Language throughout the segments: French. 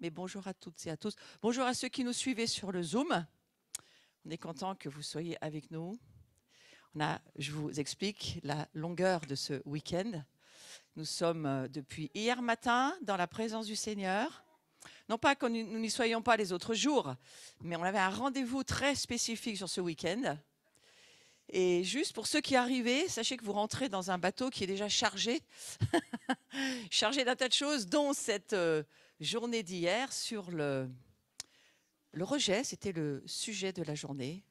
mais bonjour à toutes et à tous. Bonjour à ceux qui nous suivent sur le Zoom. On est content que vous soyez avec nous. Je vous explique la longueur de ce week-end. Nous sommes depuis hier matin dans la présence du Seigneur. Non pas que nous n'y soyons pas les autres jours, mais on avait un rendez-vous très spécifique sur ce week-end. Et juste pour ceux qui arrivaient, sachez que vous rentrez dans un bateau qui est déjà chargé, chargé d'un tas de choses, dont cette journée d'hier sur le rejet. C'était le sujet de la journée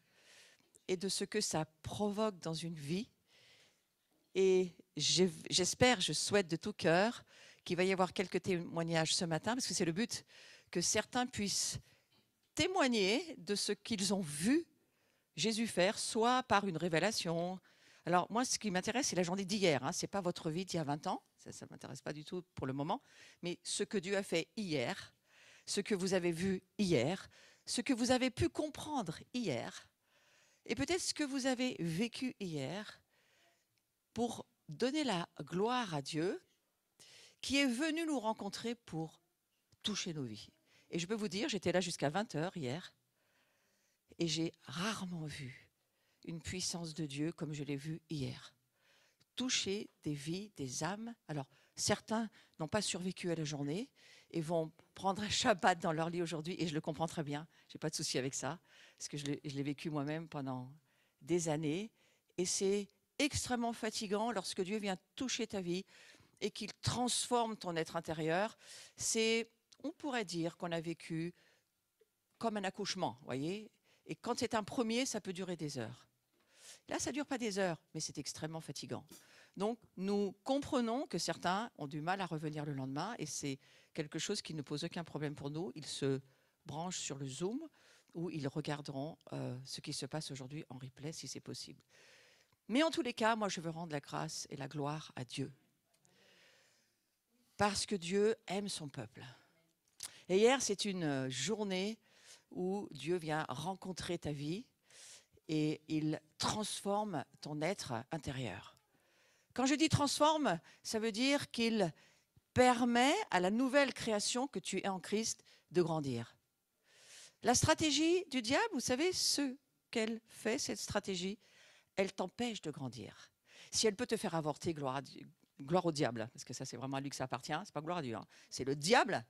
et de ce que ça provoque dans une vie. Et j'espère, je souhaite de tout cœur qu'il va y avoir quelques témoignages ce matin, parce que c'est le but, que certains puissent témoigner de ce qu'ils ont vu Jésus faire, soit par une révélation. Alors moi, ce qui m'intéresse, c'est la journée d'hier. Ce n'est pas votre vie d'il y a 20 ans, ça ne m'intéresse pas du tout pour le moment, mais ce que Dieu a fait hier, ce que vous avez vu hier, ce que vous avez pu comprendre hier, et peut-être ce que vous avez vécu hier, pour donner la gloire à Dieu, qui est venu nous rencontrer pour toucher nos vies. Et je peux vous dire, j'étais là jusqu'à 20h hier, et j'ai rarement vu une puissance de Dieu comme je l'ai vue hier. Toucher des vies, des âmes. Alors, certains n'ont pas survécu à la journée et vont prendre un Shabbat dans leur lit aujourd'hui, et je le comprends très bien, je n'ai pas de souci avec ça, parce que je l'ai vécu moi-même pendant des années, et c'est extrêmement fatigant lorsque Dieu vient toucher ta vie et qu'il transforme ton être intérieur. On pourrait dire qu'on a vécu comme un accouchement, voyez. Et quand c'est un premier, ça peut durer des heures. Là, ça ne dure pas des heures, mais c'est extrêmement fatigant. Donc, nous comprenons que certains ont du mal à revenir le lendemain, et c'est quelque chose qui ne pose aucun problème pour nous. Ils se branchent sur le Zoom, où ils regarderont ce qui se passe aujourd'hui en replay, si c'est possible. Mais en tous les cas, moi, je veux rendre la grâce et la gloire à Dieu. Parce que Dieu aime son peuple. Et hier, c'est une journée où Dieu vient rencontrer ta vie et il transforme ton être intérieur. Quand je dis transforme, ça veut dire qu'il permet à la nouvelle création que tu es en Christ de grandir. La stratégie du diable, vous savez ce qu'elle fait, cette stratégie, elle t'empêche de grandir. Si elle peut te faire avorter, gloire au diable, parce que ça c'est vraiment à lui que ça appartient, c'est pas gloire à Dieu, c'est le diable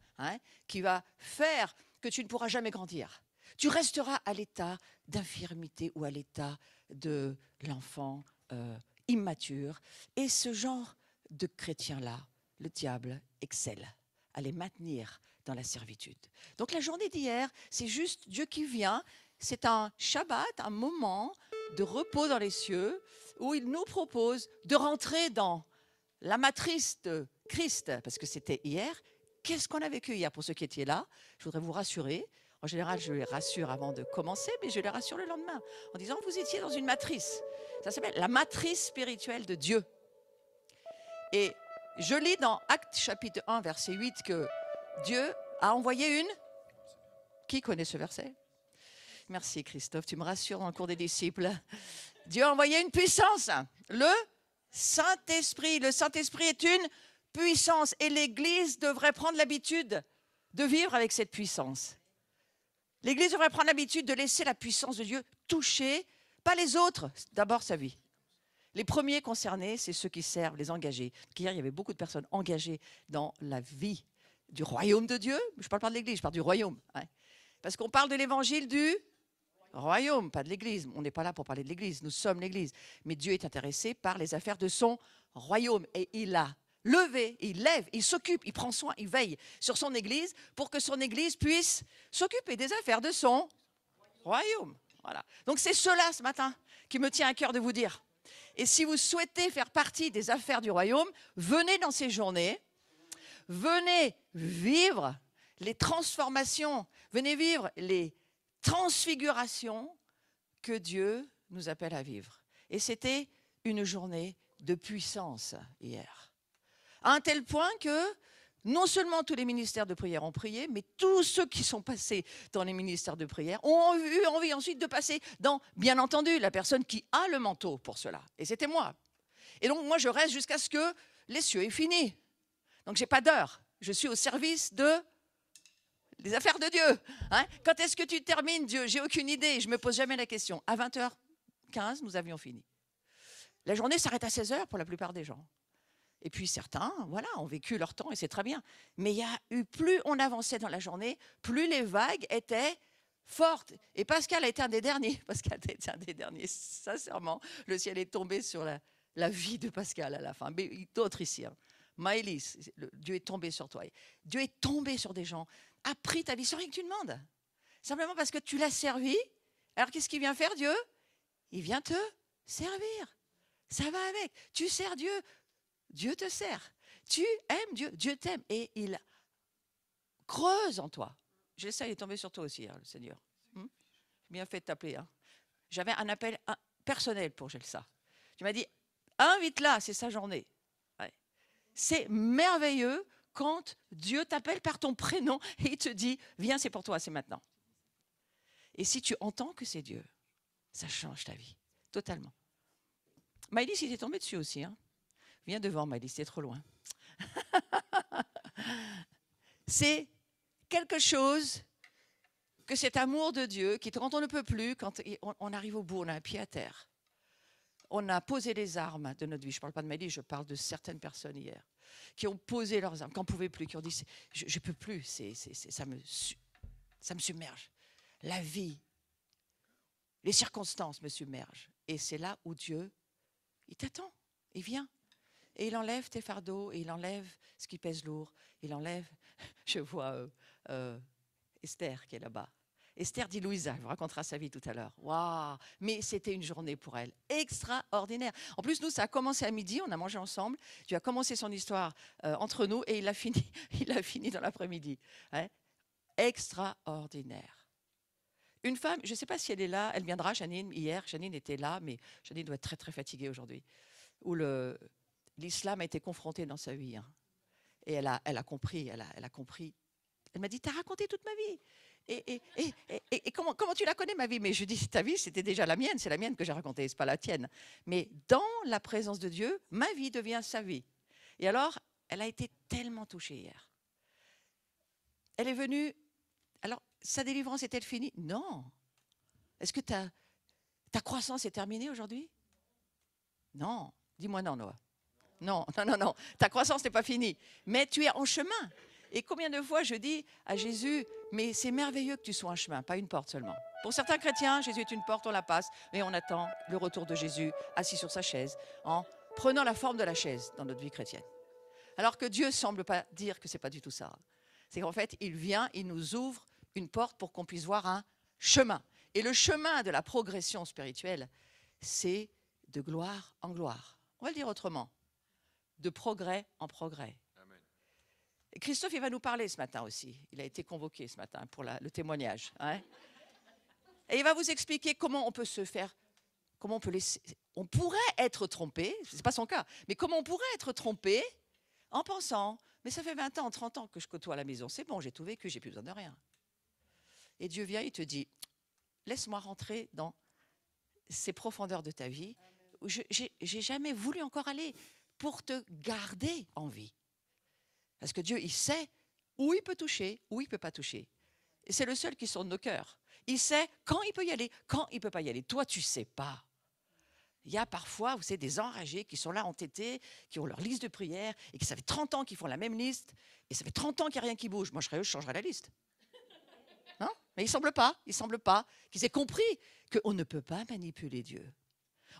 qui va faire que tu ne pourras jamais grandir. Tu resteras à l'état d'infirmité ou à l'état de l'enfant immature. Et ce genre de chrétiens-là, le diable excelle à les maintenir dans la servitude. Donc la journée d'hier, c'est juste Dieu qui vient. C'est un Shabbat, un moment de repos dans les cieux, où il nous propose de rentrer dans la matrice de Christ, parce que c'était hier. Qu'est-ce qu'on a vécu hier pour ceux qui étaient là? Je voudrais vous rassurer. En général, je les rassure avant de commencer, mais je les rassure le lendemain, en disant, vous étiez dans une matrice. Ça s'appelle la matrice spirituelle de Dieu. Et je lis dans Actes chapitre 1, verset 8, que Dieu a envoyé une... Qui connaît ce verset? Merci Christophe, tu me rassures dans le cours des disciples. Dieu a envoyé une puissance, le Saint-Esprit. Le Saint-Esprit est une puissance et l'Église devrait prendre l'habitude de vivre avec cette puissance. L'Église devrait prendre l'habitude de laisser la puissance de Dieu toucher, pas les autres, d'abord sa vie. Les premiers concernés, c'est ceux qui servent, les engagés. Hier, il y avait beaucoup de personnes engagées dans la vie du royaume de Dieu. Je ne parle pas de l'Église, je parle du royaume. Parce qu'on parle de l'évangile du royaume, pas de l'Église. On n'est pas là pour parler de l'Église, nous sommes l'Église. Mais Dieu est intéressé par les affaires de son royaume. Et il a levé, il lève, il s'occupe, il prend soin, il veille sur son Église pour que son Église puisse s'occuper des affaires de son royaume. Voilà. Donc c'est cela ce matin qui me tient à cœur de vous dire. Et si vous souhaitez faire partie des affaires du royaume, venez dans ces journées, venez vivre les transformations, venez vivre les transfigurations que Dieu nous appelle à vivre. Et c'était une journée de puissance hier. À un tel point que non seulement tous les ministères de prière ont prié, mais tous ceux qui sont passés dans les ministères de prière ont eu envie ensuite de passer dans, bien entendu, la personne qui a le manteau pour cela. Et c'était moi. Et donc moi je reste jusqu'à ce que les cieux aient fini. Donc je n'ai pas d'heure. Je suis au service de les affaires de Dieu. Hein? Quand est-ce que tu termines, Dieu? J'ai aucune idée, je ne me pose jamais la question. À 20h15, nous avions fini. La journée s'arrête à 16h pour la plupart des gens. Et puis certains, voilà, ont vécu leur temps et c'est très bien. Mais il y a eu, plus on avançait dans la journée, plus les vagues étaient fortes. Et Pascal a été un des derniers. Pascal a été un des derniers, sincèrement. Le ciel est tombé sur la vie de Pascal à la fin. Mais d'autres ici. Hein. Maëlys, Dieu est tombé sur toi. Dieu est tombé sur des gens, a pris ta vie sans rien que tu demandes. Simplement parce que tu l'as servi. Alors qu'est-ce qu'il vient faire, Dieu? Il vient te servir. Ça va avec. Tu sers Dieu. Dieu te sert. Tu aimes Dieu. Dieu t'aime. Et il creuse en toi. J'essaie de tomber sur toi aussi, hein, le Seigneur. Bien fait de t'appeler. Hein. J'avais un appel personnel pour Gelsa. Tu m'as dit, invite-la, c'est sa journée. Ouais. C'est merveilleux quand Dieu t'appelle par ton prénom et il te dit, viens, c'est pour toi, c'est maintenant. Et si tu entends que c'est Dieu, ça change ta vie, totalement. Maëlys, il est tombé dessus aussi. Hein. Viens devant, Maëlys, c'est trop loin. C'est quelque chose que cet amour de Dieu, qui quand on ne peut plus, quand on arrive au bout, on a un pied à terre. On a posé les armes de notre vie. Je ne parle pas de Maëlys, je parle de certaines personnes hier, qui ont posé leurs armes, qui n'en pouvaient plus, qui ont dit, je ne peux plus, ça me submerge. La vie, les circonstances me submergent. Et c'est là où Dieu, il t'attend, il vient. Et il enlève tes fardeaux, et il enlève ce qui pèse lourd. Il enlève, je vois Esther qui est là-bas. Esther dit Louisa, elle vous racontera sa vie tout à l'heure. Waouh! Mais c'était une journée pour elle extraordinaire. En plus, nous, ça a commencé à midi, on a mangé ensemble. Dieu a commencé son histoire entre nous et il a fini dans l'après-midi. Hein? Extraordinaire. Une femme, je ne sais pas si elle est là, elle viendra, Janine, hier. Janine était là, mais Janine doit être très, très fatiguée aujourd'hui. Où l'islam a été confronté dans sa vie. Hein. Et elle a compris, elle a compris. Elle m'a dit, tu as raconté toute ma vie. Et comment tu la connais, ma vie? Mais je dis, ta vie, c'était déjà la mienne. C'est la mienne que j'ai racontée, ce n'est pas la tienne. Mais dans la présence de Dieu, ma vie devient sa vie. Et alors, elle a été tellement touchée hier. Elle est venue. Alors, sa délivrance est-elle finie? Non. Est-ce que ta croissance est terminée aujourd'hui? Non. Dis-moi non, Noah. Non. Ta croissance n'est pas finie. Mais tu es en chemin. Et combien de fois je dis à Jésus, mais c'est merveilleux que tu sois un chemin, pas une porte seulement. Pour certains chrétiens, Jésus est une porte, on la passe, et on attend le retour de Jésus assis sur sa chaise, en prenant la forme de la chaise dans notre vie chrétienne. Alors que Dieu ne semble pas dire que ce n'est pas du tout ça. C'est qu'en fait, il vient, il nous ouvre une porte pour qu'on puisse voir un chemin. Et le chemin de la progression spirituelle, c'est de gloire en gloire. On va le dire autrement, de progrès en progrès. Et Christophe, il va nous parler ce matin aussi. Il a été convoqué ce matin pour le témoignage. Hein. Et il va vous expliquer comment on peut se faire, comment on peut laisser. On pourrait être trompé, ce n'est pas son cas, mais comment on pourrait être trompé en pensant, mais ça fait 20 ans, 30 ans que je côtoie à la maison, c'est bon, j'ai tout vécu, j'ai plus besoin de rien. Et Dieu vient, il te dit, laisse-moi rentrer dans ces profondeurs de ta vie où je n'ai jamais voulu encore aller pour te garder en vie. Parce que Dieu, il sait où il peut toucher, où il ne peut pas toucher. Et c'est le seul qui sonde nos cœurs. Il sait quand il peut y aller, quand il ne peut pas y aller. Toi, tu ne sais pas. Il y a parfois, vous savez, des enragés qui sont là entêtés, qui ont leur liste de prières, et qui ça fait 30 ans qu'ils font la même liste, et ça fait 30 ans qu'il n'y a rien qui bouge. Moi, je serais eux, je changerais la liste. Non? Mais il ne semble pas qu'ils aient compris qu'on ne peut pas manipuler Dieu.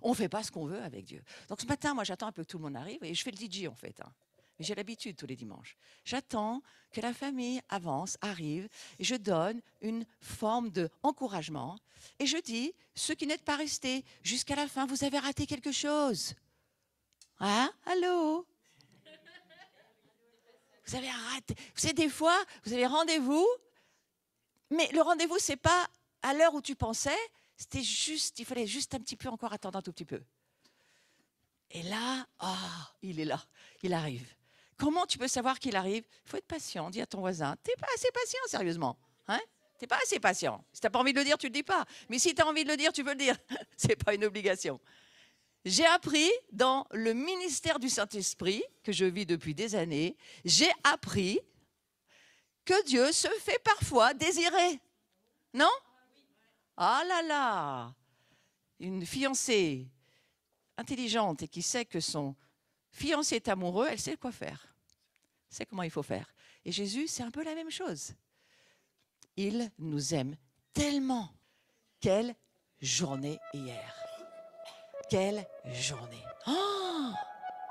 On ne fait pas ce qu'on veut avec Dieu. Donc ce matin, moi, j'attends un peu que tout le monde arrive, et je fais le DJ, en fait. Hein. Mais j'ai l'habitude tous les dimanches. J'attends que la famille avance, arrive, et je donne une forme d'encouragement. Et je dis, ceux qui n'êtes pas restés jusqu'à la fin, vous avez raté quelque chose. Hein? Allô? Vous avez raté. Vous savez, des fois, vous avez rendez-vous, mais le rendez-vous, ce n'est pas à l'heure où tu pensais, c'était juste, il fallait juste un petit peu encore attendre un tout petit peu. Et là, il est là, il arrive. Comment tu peux savoir qu'il arrive? Il faut être patient. Dis à ton voisin, tu n'es pas assez patient, sérieusement. Hein? Tu n'es pas assez patient. Si tu n'as pas envie de le dire, tu ne le dis pas. Mais si tu as envie de le dire, tu peux le dire. Ce n'est pas une obligation. J'ai appris dans le ministère du Saint-Esprit, que je vis depuis des années, j'ai appris que Dieu se fait parfois désirer. Non? Ah là là! Une fiancée intelligente et qui sait que son fiancé est amoureux, elle sait quoi faire. Elle sait comment il faut faire. Et Jésus, c'est un peu la même chose. Il nous aime tellement. Quelle journée hier! Quelle journée! Oh,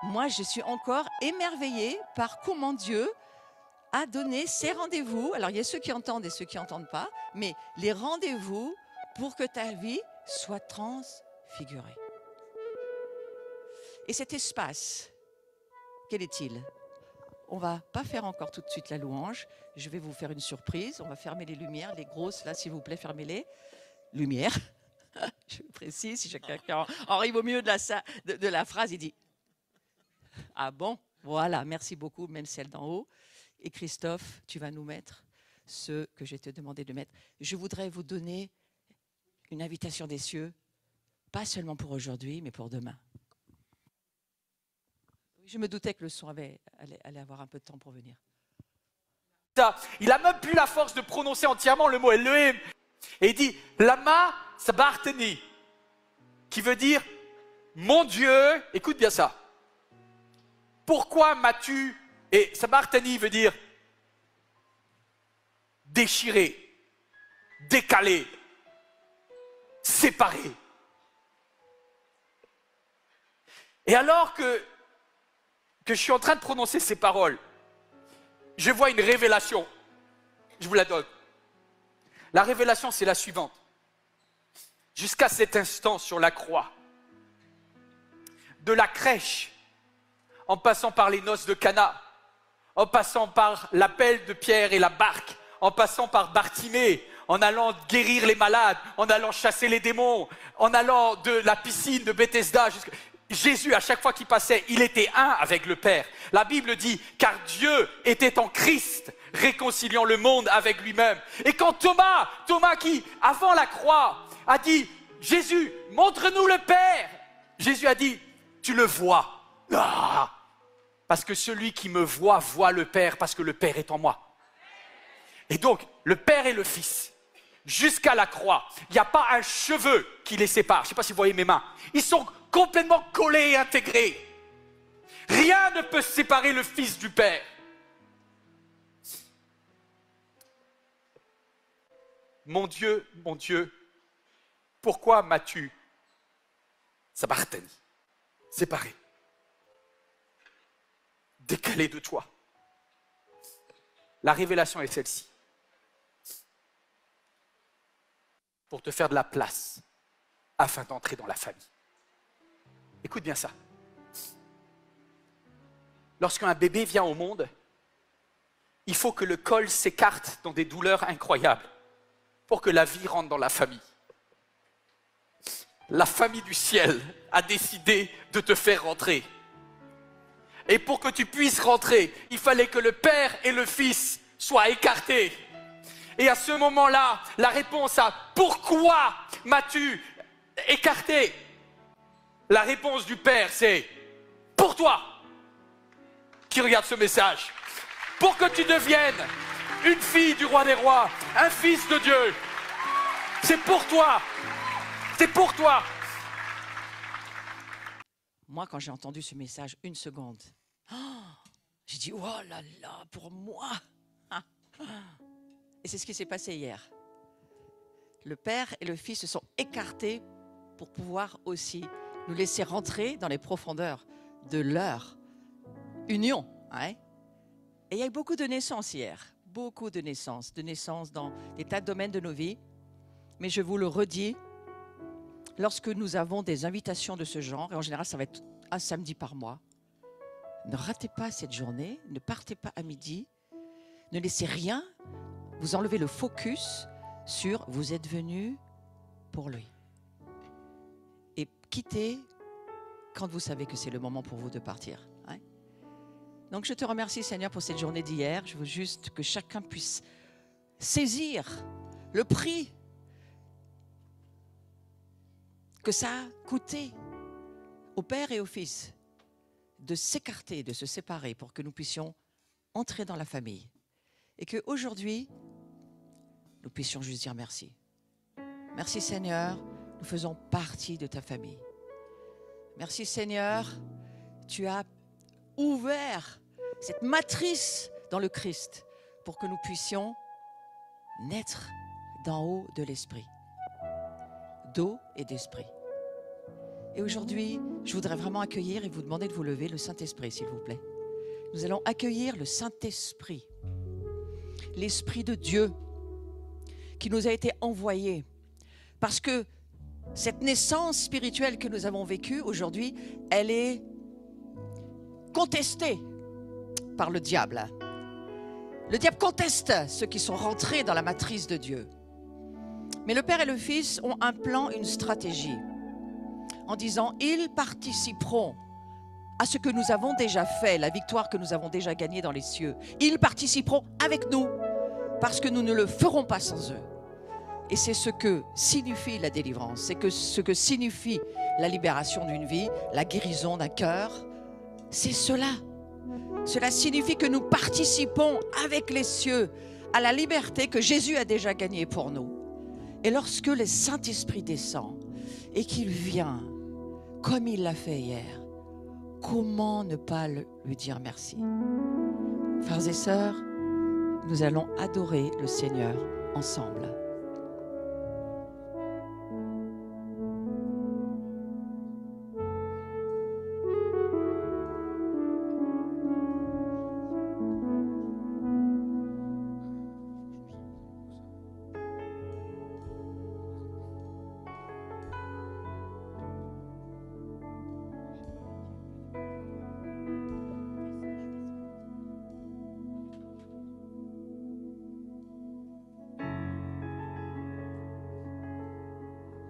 moi, je suis encore émerveillée par comment Dieu a donné ces rendez-vous. Alors, il y a ceux qui entendent et ceux qui n'entendent pas, mais les rendez-vous pour que ta vie soit transfigurée. Et cet espace, quel est-il? On ne va pas faire encore tout de suite la louange. Je vais vous faire une surprise. On va fermer les lumières, les grosses, là, s'il vous plaît, fermez-les. Lumière. Je précise, si quelqu'un arrive au milieu de la phrase, il dit « Ah bon? Voilà, merci beaucoup, même celle d'en haut. Et Christophe, tu vas nous mettre ce que je t'ai demandé de mettre. Je voudrais vous donner une invitation des cieux, pas seulement pour aujourd'hui, mais pour demain. » Je me doutais que le son allait avoir un peu de temps pour venir. Il n'a même plus la force de prononcer entièrement le mot Elohim. Et il dit « Lama sabachthani » qui veut dire « Mon Dieu », écoute bien ça. Pourquoi m'as-tu, et sabachthani veut dire déchiré, décalé, séparé. Et alors que je suis en train de prononcer ces paroles, je vois une révélation. Je vous la donne. La révélation, c'est la suivante. Jusqu'à cet instant sur la croix, de la crèche, en passant par les noces de Cana, en passant par l'appel de Pierre et la barque, en passant par Bartimée, en allant guérir les malades, en allant chasser les démons, en allant de la piscine de Bethesda jusqu'à... Jésus, à chaque fois qu'il passait, il était un avec le Père. La Bible dit, car Dieu était en Christ, réconciliant le monde avec lui-même. Et quand Thomas qui, avant la croix, a dit, Jésus, montre-nous le Père. Jésus a dit, tu le vois. Ah, parce que celui qui me voit, voit le Père, parce que le Père est en moi. Et donc, le Père et le Fils, jusqu'à la croix, il n'y a pas un cheveu qui les sépare. Je ne sais pas si vous voyez mes mains. Ils sont complètement collés et intégrés. Rien ne peut séparer le Fils du Père. Mon Dieu, pourquoi m'as-tu sabachthani, séparé, décalé de toi? La révélation est celle-ci. Pour te faire de la place afin d'entrer dans la famille. Écoute bien ça. Lorsqu'un bébé vient au monde, il faut que le col s'écarte dans des douleurs incroyables pour que la vie rentre dans la famille. La famille du ciel a décidé de te faire rentrer. Et pour que tu puisses rentrer, il fallait que le Père et le Fils soient écartés. Et à ce moment-là, la réponse à « Pourquoi m'as-tu écarté ?» La réponse du Père, c'est « Pour toi !» qui regarde ce message. Pour que tu deviennes une fille du roi des rois, un fils de Dieu. C'est pour toi. C'est pour toi. Moi, quand j'ai entendu ce message, une seconde, j'ai dit « Oh là là, pour moi !» Et c'est ce qui s'est passé hier. Le Père et le Fils se sont écartés pour pouvoir aussi nous laisser rentrer dans les profondeurs de leur union. Hein? Et il y a eu beaucoup de naissances hier, beaucoup de naissances dans des tas de domaines de nos vies. Mais je vous le redis, lorsque nous avons des invitations de ce genre, et en général ça va être un samedi par mois, ne ratez pas cette journée, ne partez pas à midi, ne laissez rien vous enlever le focus sur vous êtes venus pour lui. Et quittez quand vous savez que c'est le moment pour vous de partir. Hein? Donc je te remercie Seigneur pour cette journée d'hier. Je veux juste que chacun puisse saisir le prix que ça a coûté au Père et au Fils de s'écarter, de se séparer pour que nous puissions entrer dans la famille. Et qu'aujourd'hui, nous puissions juste dire merci. Merci Seigneur, nous faisons partie de ta famille. Merci Seigneur, tu as ouvert cette matrice dans le Christ pour que nous puissions naître d'en haut de l'esprit, d'eau et d'esprit. Et aujourd'hui, je voudrais vraiment accueillir et vous demander de vous lever le Saint-Esprit, s'il vous plaît. Nous allons accueillir le Saint-Esprit, l'Esprit de Dieu qui nous a été envoyé. Parce que cette naissance spirituelle que nous avons vécue aujourd'hui, elle est contestée par le diable. Le diable conteste ceux qui sont rentrés dans la matrice de Dieu. Mais le Père et le Fils ont un plan, une stratégie, en disant, ils participeront à ce que nous avons déjà fait, la victoire que nous avons déjà gagnée dans les cieux. Ils participeront avec nous, parce que nous ne le ferons pas sans eux. Et c'est ce que signifie la délivrance, c'est ce que signifie la libération d'une vie, la guérison d'un cœur. C'est cela. Cela signifie que nous participons avec les cieux à la liberté que Jésus a déjà gagnée pour nous. Et lorsque le Saint-Esprit descend et qu'il vient, comme il l'a fait hier, comment ne pas lui dire merci? Frères et sœurs, nous allons adorer le Seigneur ensemble.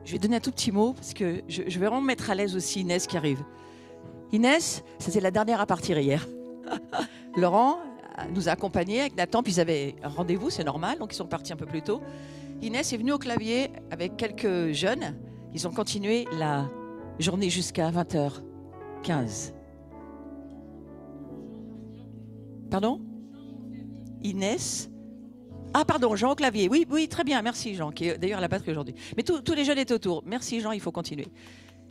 Je vais donner un tout petit mot parce que je vais vraiment mettre à l'aise aussi Inès qui arrive. Inès, c'était la dernière à partir hier. Laurent nous a accompagnés avec Nathan, puis ils avaient un rendez-vous, c'est normal, donc ils sont partis un peu plus tôt. Inès est venue au clavier avec quelques jeunes. Ils ont continué la journée jusqu'à 20h15. Pardon? Inès? Ah pardon, Jean au clavier. Oui, oui, très bien, merci Jean, qui est d'ailleurs à la batterie aujourd'hui. Mais tous les jeunes étaient autour. Merci Jean, il faut continuer.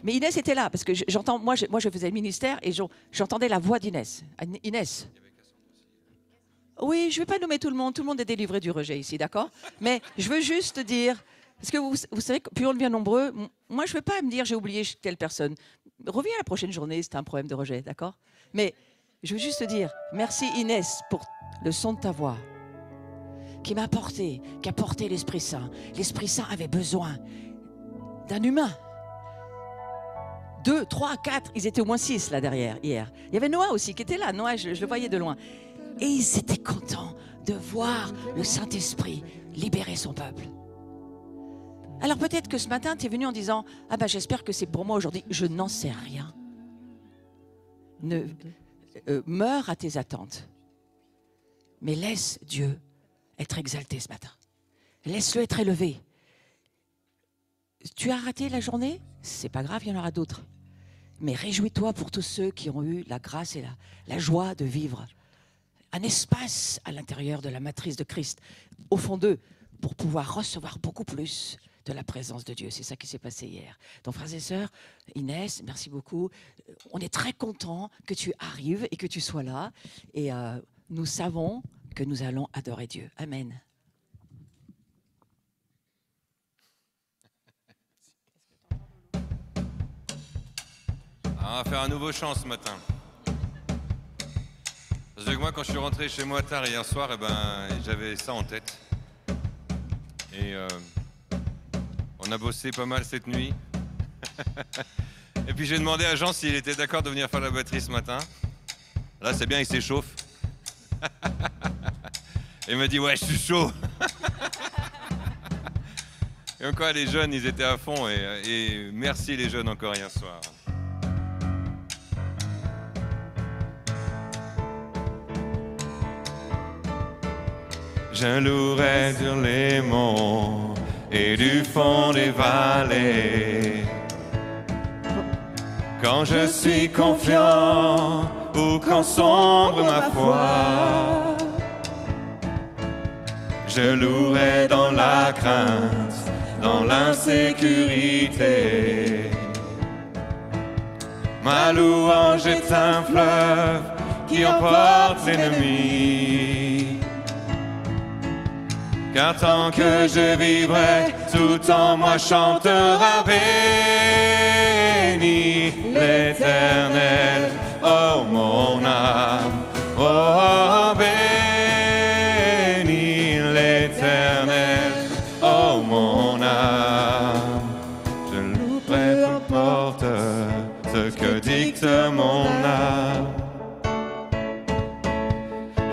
Mais Inès était là, parce que j'entends, moi je faisais le ministère et j'entendais la voix d'Inès. Inès. Oui, je ne vais pas nommer tout le monde est délivré du rejet ici, d'accord? Mais je veux juste dire, parce que vous savez, plus on devient nombreux, moi je ne vais pas me dire j'ai oublié telle personne. Reviens la prochaine journée, c'est un problème de rejet, d'accord? Mais je veux juste te dire, merci Inès pour le son de ta voix. Qui m'a porté, qui a porté l'Esprit Saint. L'Esprit Saint avait besoin d'un humain. 2, 3, 4, ils étaient au moins 6 là derrière, hier. Il y avait Noah aussi qui était là. Noah, je le voyais de loin. Et ils étaient contents de voir le Saint-Esprit libérer son peuple. Alors peut-être que ce matin, tu es venu en disant « Ah ben j'espère que c'est pour moi aujourd'hui. » Je n'en sais rien. Meurs à tes attentes. Mais laisse Dieu être exalté ce matin. Laisse-le être élevé. Tu as raté la journée? C'est pas grave, il y en aura d'autres. Mais réjouis-toi pour tous ceux qui ont eu la grâce et la joie de vivre un espace à l'intérieur de la matrice de Christ, au fond d'eux, pour pouvoir recevoir beaucoup plus de la présence de Dieu. C'est ça qui s'est passé hier. Donc, frères et sœurs, Inès, merci beaucoup. On est très contents que tu arrives et que tu sois là. Et nous savons que nous allons adorer Dieu. Amen. On va faire un nouveau chant ce matin. Parce que moi, quand je suis rentré chez moi tard hier soir, j'avais ça en tête. Et on a bossé pas mal cette nuit. Et puis j'ai demandé à Jean s'il était d'accord de venir faire la batterie ce matin. Là, c'est bien, il s'échauffe. Et il m'a dit, ouais, je suis chaud. Et encore, les jeunes, ils étaient à fond. Et merci les jeunes encore hier soir. Je louerai sur les monts et du fond des vallées. Quand je suis confiant ou quand sombre ma foi, je louerai dans la crainte, dans l'insécurité. Ma louange est un fleuve qui emporte l'ennemi. Car tant que je vivrai, tout en moi chantera béni l'Éternel, oh mon âme, oh béni l'Éternel, oh mon âme. Je louerai peu importe ce que dicte mon âme.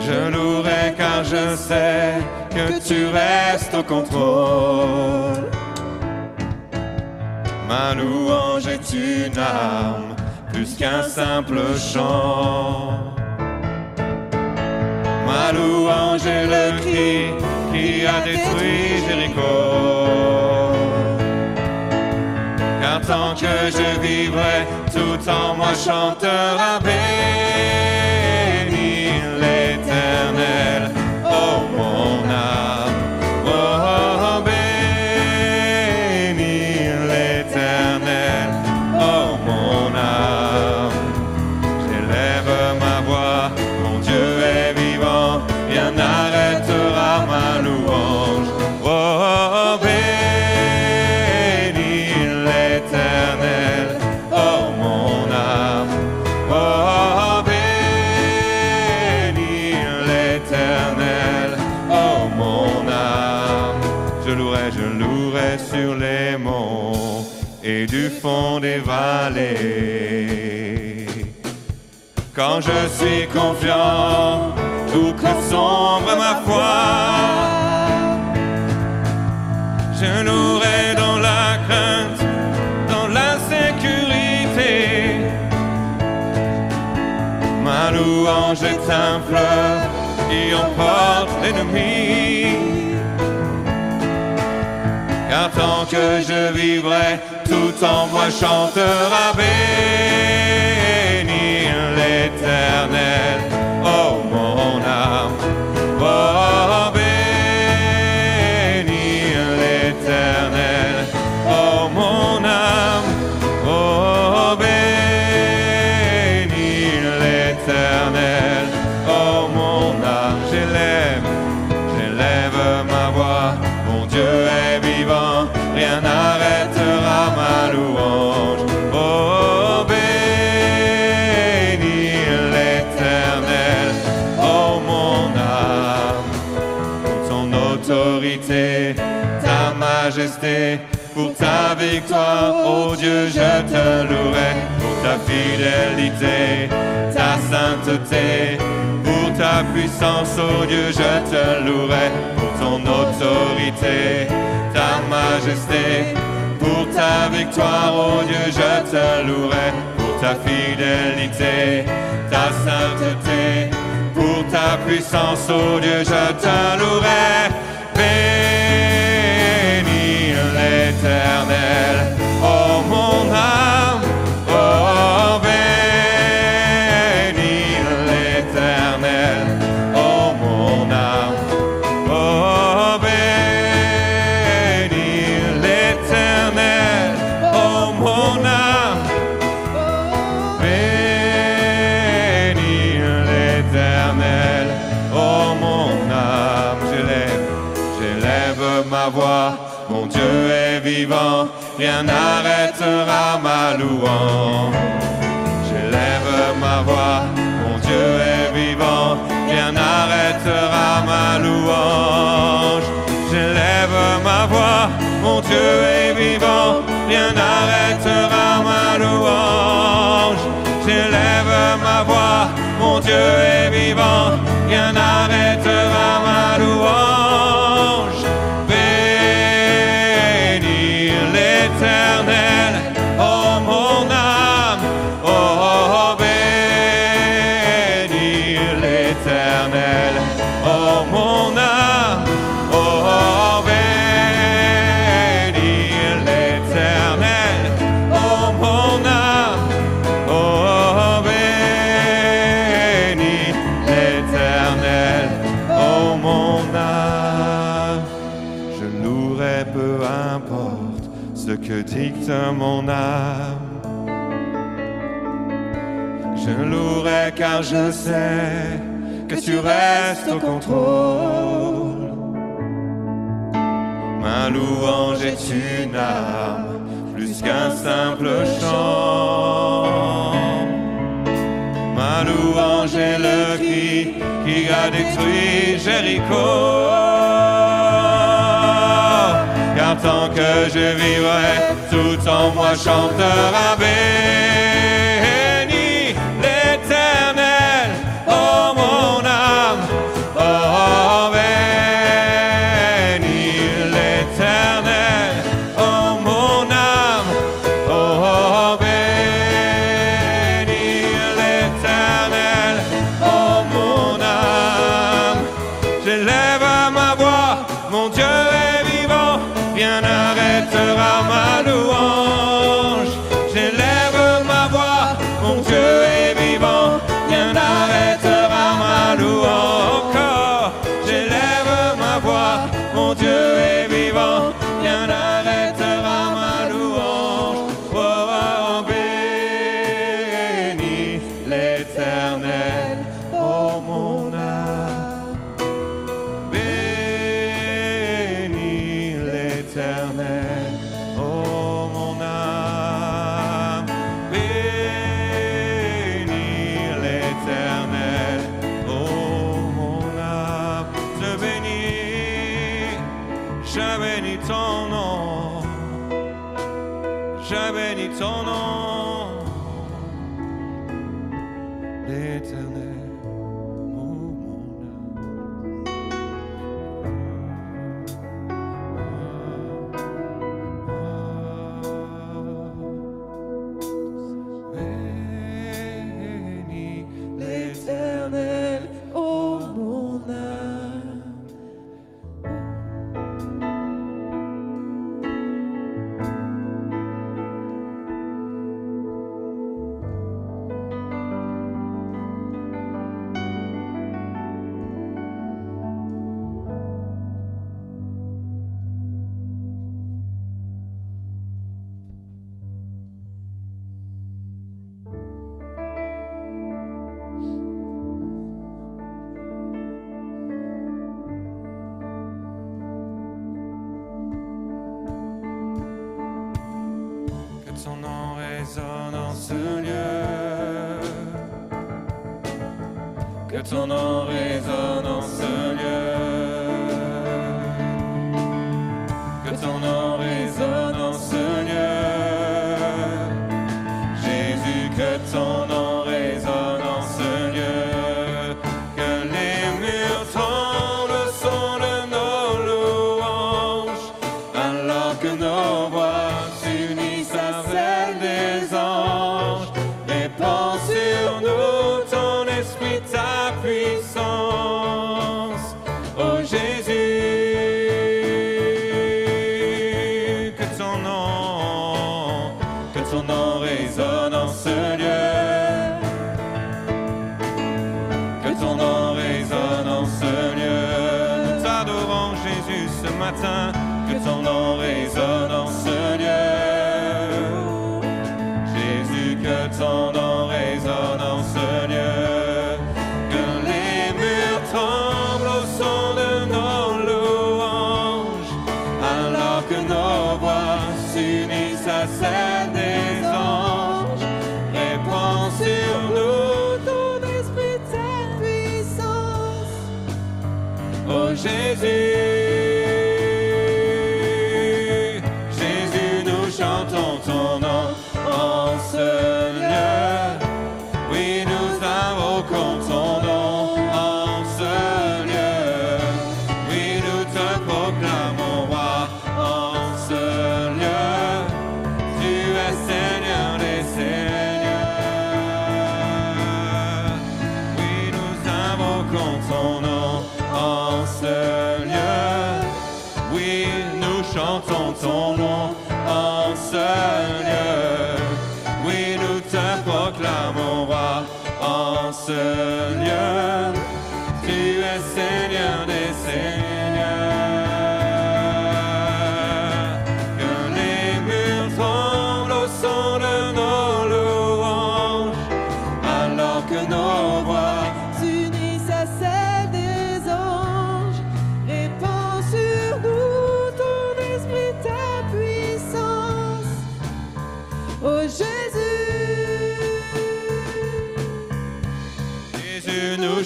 Je louerai car je sais que tu restes au contrôle. Ma louange est une arme, plus qu'un simple chant. Ma louange est le cri qui a détruit Jéricho. Car tant que je vivrai, tout en moi chantera béni l'Éternel, oh mon âme, oh béni l'Éternel, oh mon âme. J'élève ma voix, mon Dieu est vivant, rien n'arrêtera ma louange, oh béni l'Éternel, oh mon âme, oh béni l'Éternel, oh mon âme. Je louerai sur les monts et du fond des vallées. Quand je suis confiant, tout que sombre ma foi, je louerai dans la crainte, dans l'insécurité. Ma louange est un fleuve qui emporte l'ennemi. Car tant que je vivrai, tout en moi chantera béni l'Éternel, oh mon âme, oh béni l'Éternel, oh mon âme, oh béni l'Éternel, oh mon âme. J'élève ma voix, mon Dieu est vivant, rien n'arrêtera ma louange, oh béni l'Éternel, oh mon âme. Pour ton autorité, ta majesté, pour ta victoire, oh Dieu, je te louerai. Pour ta fidélité, ta sainteté, pour ta puissance, oh Dieu, je te louerai. Pour ton autorité, ta majesté, pour ta victoire, oh Dieu, je te louerai. Pour ta fidélité, ta sainteté, pour ta puissance, oh Dieu, je te louerai. Béni l'Éternel, oh mon âme, oh béni l'Éternel, oh mon âme, oh béni l'Éternel, oh mon âme, béni l'Éternel, oh mon âme. J'élève ma voix, mon Dieu est vivant, rien n'arrêtera ma louange. J'élève ma voix, mon Dieu est vivant, rien n'arrêtera ma louange. J'élève ma voix, mon Dieu est vivant, rien n'arrêtera ma louange. J'élève ma voix, mon Dieu est vivant, rien n'arrêtera ma louange. Bénis l'Éternel, oh mon âme, oh bénis l'Éternel, oh mon âme, oh bénis l'Éternel, oh mon âme, oh bénis l'Éternel, oh mon âme. je louerai peu importe ce que dicte mon âme. Je louerai car je sais que tu restes au contrôle. Ma louange est une arme, plus qu'un simple chant. Ma louange est le cri qui a détruit Jéricho. Car tant que je vivrai, tout en moi chantera béni l'Éternel, oh mon âme, oh béni l'Éternel, oh mon âme, oh béni l'Éternel, oh mon âme. J'élève ma voix, mon Dieu est vivant, rien n'arrêtera ma louange. J'élève ma voix, mon Dieu est vivant, rien n'arrêtera ma louange. Encore, j'élève ma voix, mon Dieu est vivant, rien n'arrêtera ma louange. Oh, bénis l'Éternel, oh mon âme. Bénis l'Éternel, oh mon âme. Bénis l'Éternel, oh mon âme. Je bénis ton nom, je bénis ton nom, l'Éternel, oh mon âme. Bénis l'Éternel, oh mon âme. Que ton nom résonne en ce lieu. Que ton nom résonne en ce lieu. Que ton nom résonne en ce lieu. Jésus, que ton nom résonne en ce lieu. Que les murs tremblent au son de nos louanges, alors que nos voix s'unissent à celles des anges. Répands sur nous ton esprit, ta puissance, oh Jésus. Que ton nom résonne en ce lieu. Que ton nom résonne en ce lieu. Nous t'adorons Jésus ce matin. Que ton nom résonne en ce lieu. Jésus, que ton nom résonne en ce lieu. Que les murs tremblent au son de nos louanges, alors que nos voix s'unissent à celles des anges. Répands sur nous ton esprit, ta puissance, oh Jésus. Jésus, nous chantons ton nom en ce lieu. Oui, nous invoquons ton nom en ce lieu. Oui, nous te proclamons roi en ce lieu. Tu es Seigneur des Seigneurs. Oui, nous invoquons ton nom en ce lieu. Oui, nous chantons ton nom en ce lieu. Oui, nous te proclamons roi en ce lieu. Tu es Seigneur des Seigneurs.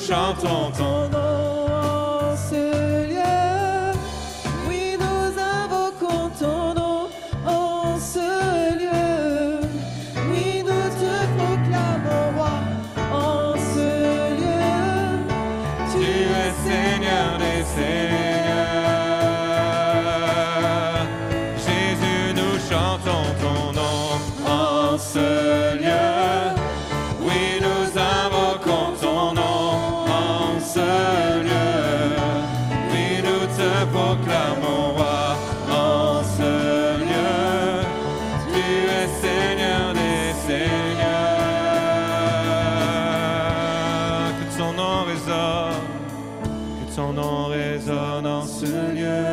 chantons ton nom en ce lieu. Oui, nous invoquons ton nom en ce lieu. Oui, nous te proclamons roi en ce lieu. Tu es Seigneur des Seigneurs. Jésus, nous chantons ton nom en ce lieu. Oui, nous invoquons ton nom en ce lieu. Oui, nous te proclamons roi en ce lieu. Tu es Seigneur des Seigneurs. Que ton nom résonne, que ton nom résonne en ce lieu.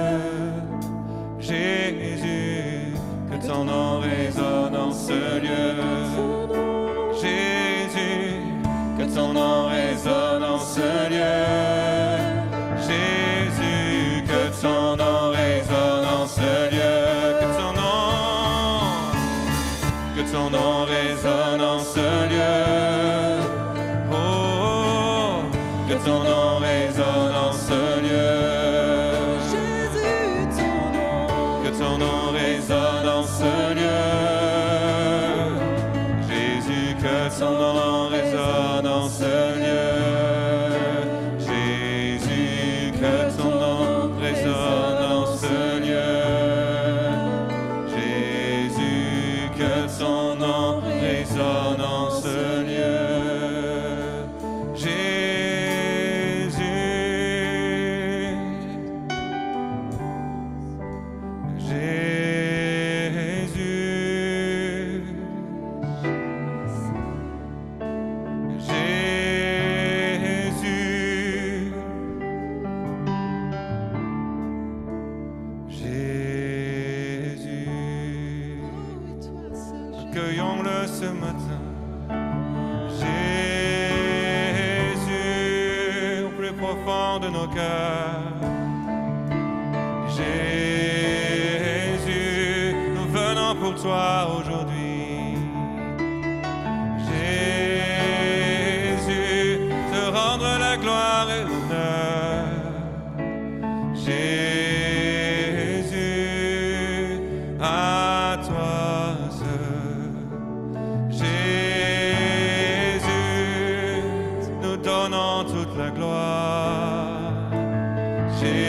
Jésus, que ton nom résonne en ce lieu. Jésus, que ton nom résonne en ce lieu. Jésus, que ton nom résonne en ce lieu. Que ton nom résonne en ce lieu. Oh, que ton nom résonne en ce lieu. Jésus, ton nom. Que ton nom résonne en ce lieu. Jésus, que ton nom résonne en ce lieu. Jésus, que ton nom résonne en ce lieu. Jésus, que ton nom résonne en ce lieu. Accueillons-le ce matin. Jésus, au plus profond de nos cœurs. Jésus, nous venons pour toi aujourd'hui. Jésus, te rendre la gloire et l'honneur. Jésus, à toi seul. Jésus, nous donnons toute la gloire. Jésus,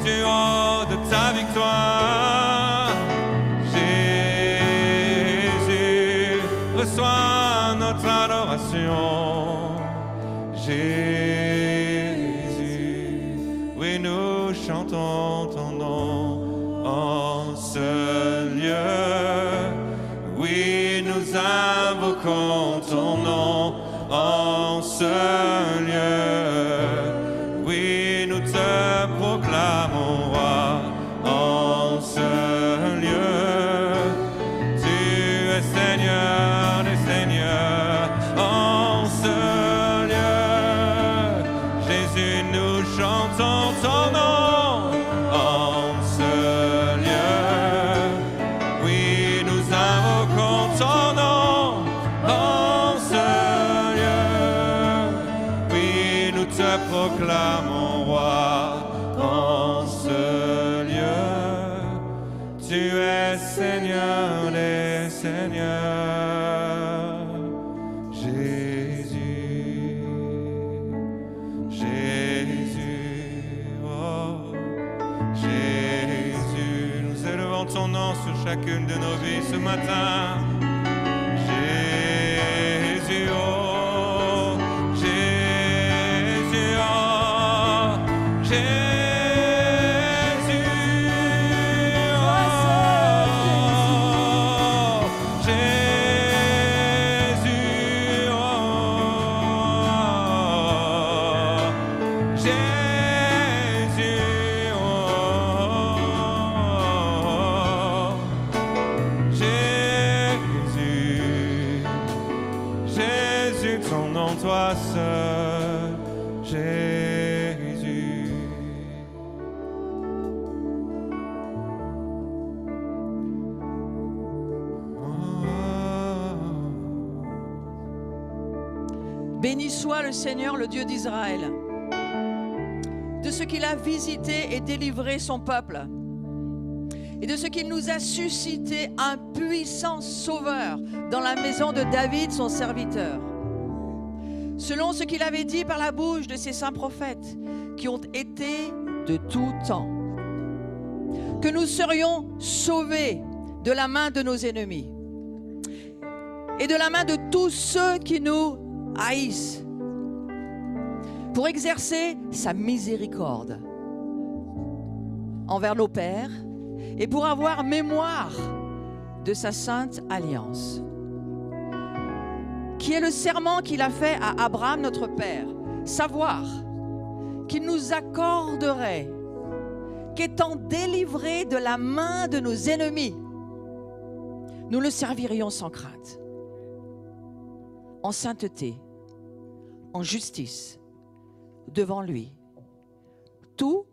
tu haut de ta victoire. Jésus, reçois notre adoration. Jésus, oui, nous chantons ton nom en ce lieu. Oui, nous invoquons ton nom en ce lieu. Oui, nous te proclamons roi en ce lieu. Tu es Seigneur des Seigneurs en ce lieu. Jésus, nous chantons ton nom en ce lieu. Oui, nous invoquons ton nom en ce lieu. Oui, nous te proclamons roi en ce lieu. Tu es Seigneur des Seigneurs. Jésus, Jésus, oh, Jésus, nous élevons ton nom sur chacune de nos vies ce matin. Jésus, oh, Jésus, oh, Jésus. Toi seul, Jésus. Béni soit le Seigneur, le Dieu d'Israël, de ce qu'il a visité et délivré son peuple, et de ce qu'il nous a suscité un puissant sauveur dans la maison de David, son serviteur, selon ce qu'il avait dit par la bouche de ses saints prophètes, qui ont été de tout temps, que nous serions sauvés de la main de nos ennemis et de la main de tous ceux qui nous haïssent, pour exercer sa miséricorde envers nos pères et pour avoir mémoire de sa sainte alliance, qui est le serment qu'il a fait à Abraham notre père, savoir qu'il nous accorderait qu'étant délivrés de la main de nos ennemis, nous le servirions sans crainte, en sainteté, en justice, devant lui, tous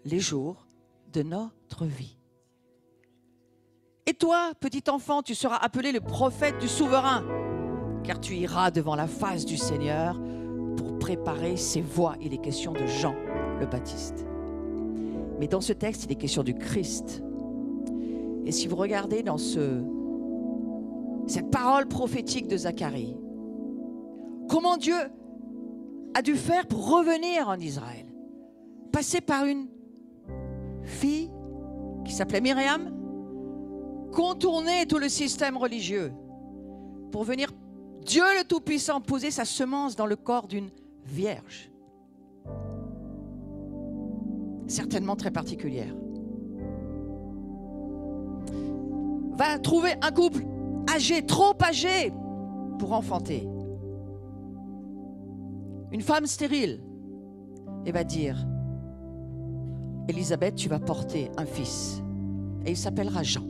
les jours de notre vie. Et toi, petit enfant, tu seras appelé le prophète du souverain, car tu iras devant la face du Seigneur pour préparer ses voies. Il est question de Jean le Baptiste. Mais dans ce texte, il est question du Christ. Et si vous regardez dans cette parole prophétique de Zacharie, comment Dieu a dû faire pour revenir en Israël, passer par une fille qui s'appelait Myriam, contourner tout le système religieux pour venir, Dieu le Tout-Puissant, poser sa semence dans le corps d'une vierge, certainement très particulière. Va trouver un couple âgé, trop âgé pour enfanter. Une femme stérile, et va dire, Élisabeth, tu vas porter un fils et il s'appellera Jean.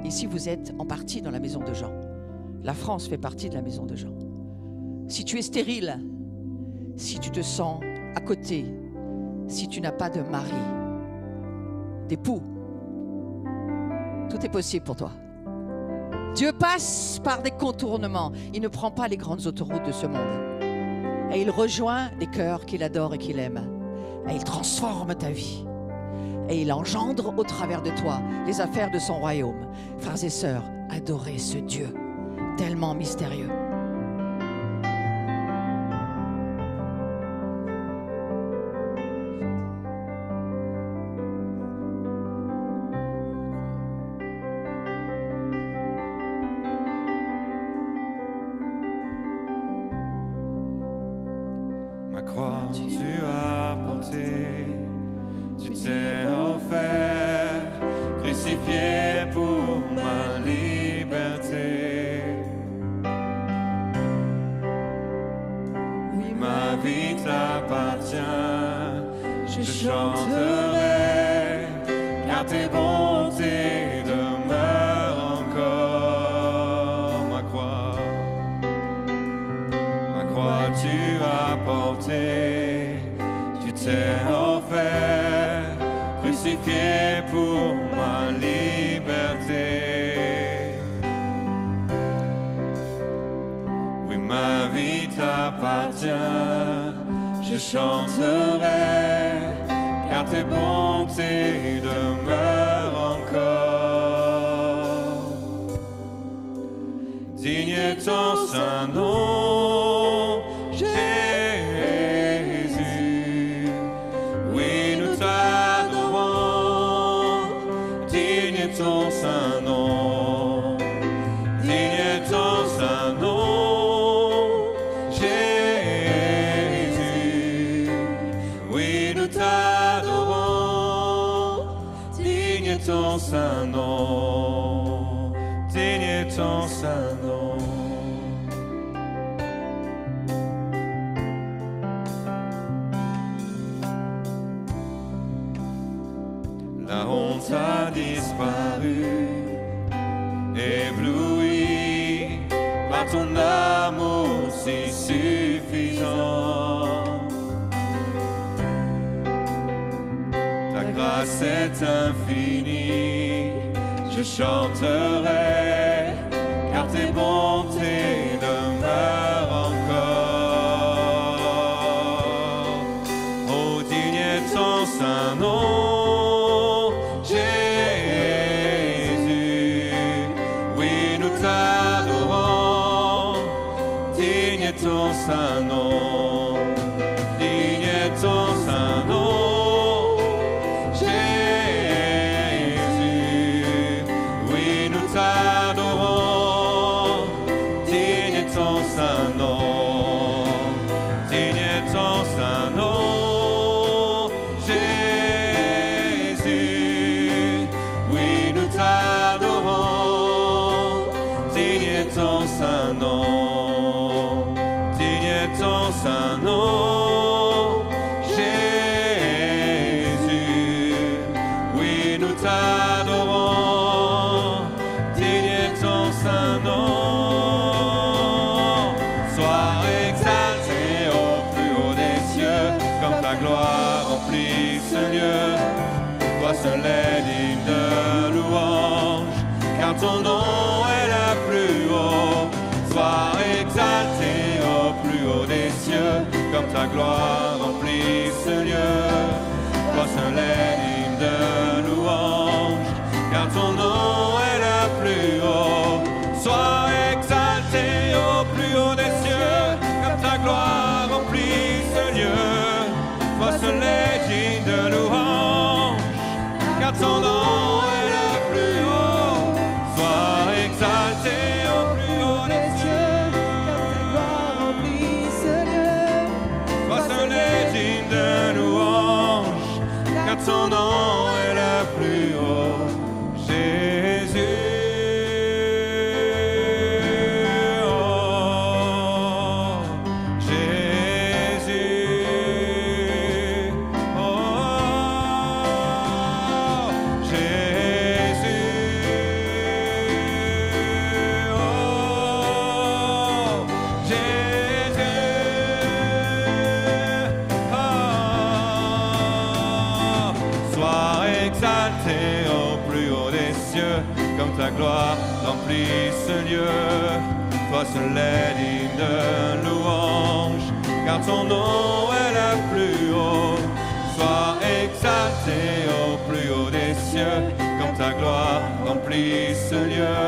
Ici, vous êtes en partie dans la maison de Jean. La France fait partie de la maison de Jean. Si tu es stérile, si tu te sens à côté, si tu n'as pas de mari, d'époux, tout est possible pour toi. Dieu passe par des contournements. Il ne prend pas les grandes autoroutes de ce monde. Et il rejoint des cœurs qu'il adore et qu'il aime. Et il transforme ta vie. Et il engendre au travers de toi les affaires de son royaume. Frères et sœurs, adorez ce Dieu tellement mystérieux. Ma croix, tu as porté, tu t'es offert, crucifié pour ma liberté. Oui, ma vie t'appartient, je chanterai, car tes bontés demeurent encore. Ma croix, tu as porté, tu t'es offert, crucifié pour ma liberté. Oui, ma vie t'appartient, je chanterai, car tes bontés demeurent encore. Digne est ton saint nom, Jésus. Oui, nous t'adorons. Digne est ton saint nom. Digne est ton saint nom, Jésus. Oui, nous t'adorons. Digne est ton saint nom. Digne est ton saint nom. La honte a disparu, ébloui par ton amour si suffisant. Ta grâce est infinie, je chanterai, car tes bontés demeurent demeure encore. Oh, digne est ton saint nom, Jésus. Oui, nous t'adorons. Digne est ton saint nom, digne est ton saint nom, Jésus. Oui, nous t'adorons. Digne est ton saint nom, digne est ton saint nom, Jésus. Oui, nous t'adorons. Digne est ton saint nom, digne est ton saint nom, Jésus. Oui, nous t'adorons. Digne est ton saint nom. Sois exalté au plus haut des cieux, comme ta gloire remplit ce lieu. Toi seul est digne de louange, car ton nom est le plus haut. Sois exalté au plus haut des cieux, comme ta gloire remplit ce lieu. Toi seul est digne de louange, car ton nom est le plus haut. Sois exalté au plus haut des cieux, comme ta gloire remplit ce lieu. Toi seul est digne de louange, car ton nom est le plus haut. Sois exalté au plus haut des cieux, comme ta gloire remplit ce lieu. Toi seul est digne de louange, car ton nom est le plus haut. Jésus. Oh, Jésus. Oh, Jésus. Oh, Jésus. Oh, sois exalté au plus haut des cieux, comme ta gloire remplit ce lieu. Toi seul est digne de louange, car ton nom est le plus haut. Sois exalté au plus haut des cieux, comme ta gloire remplit ce lieu.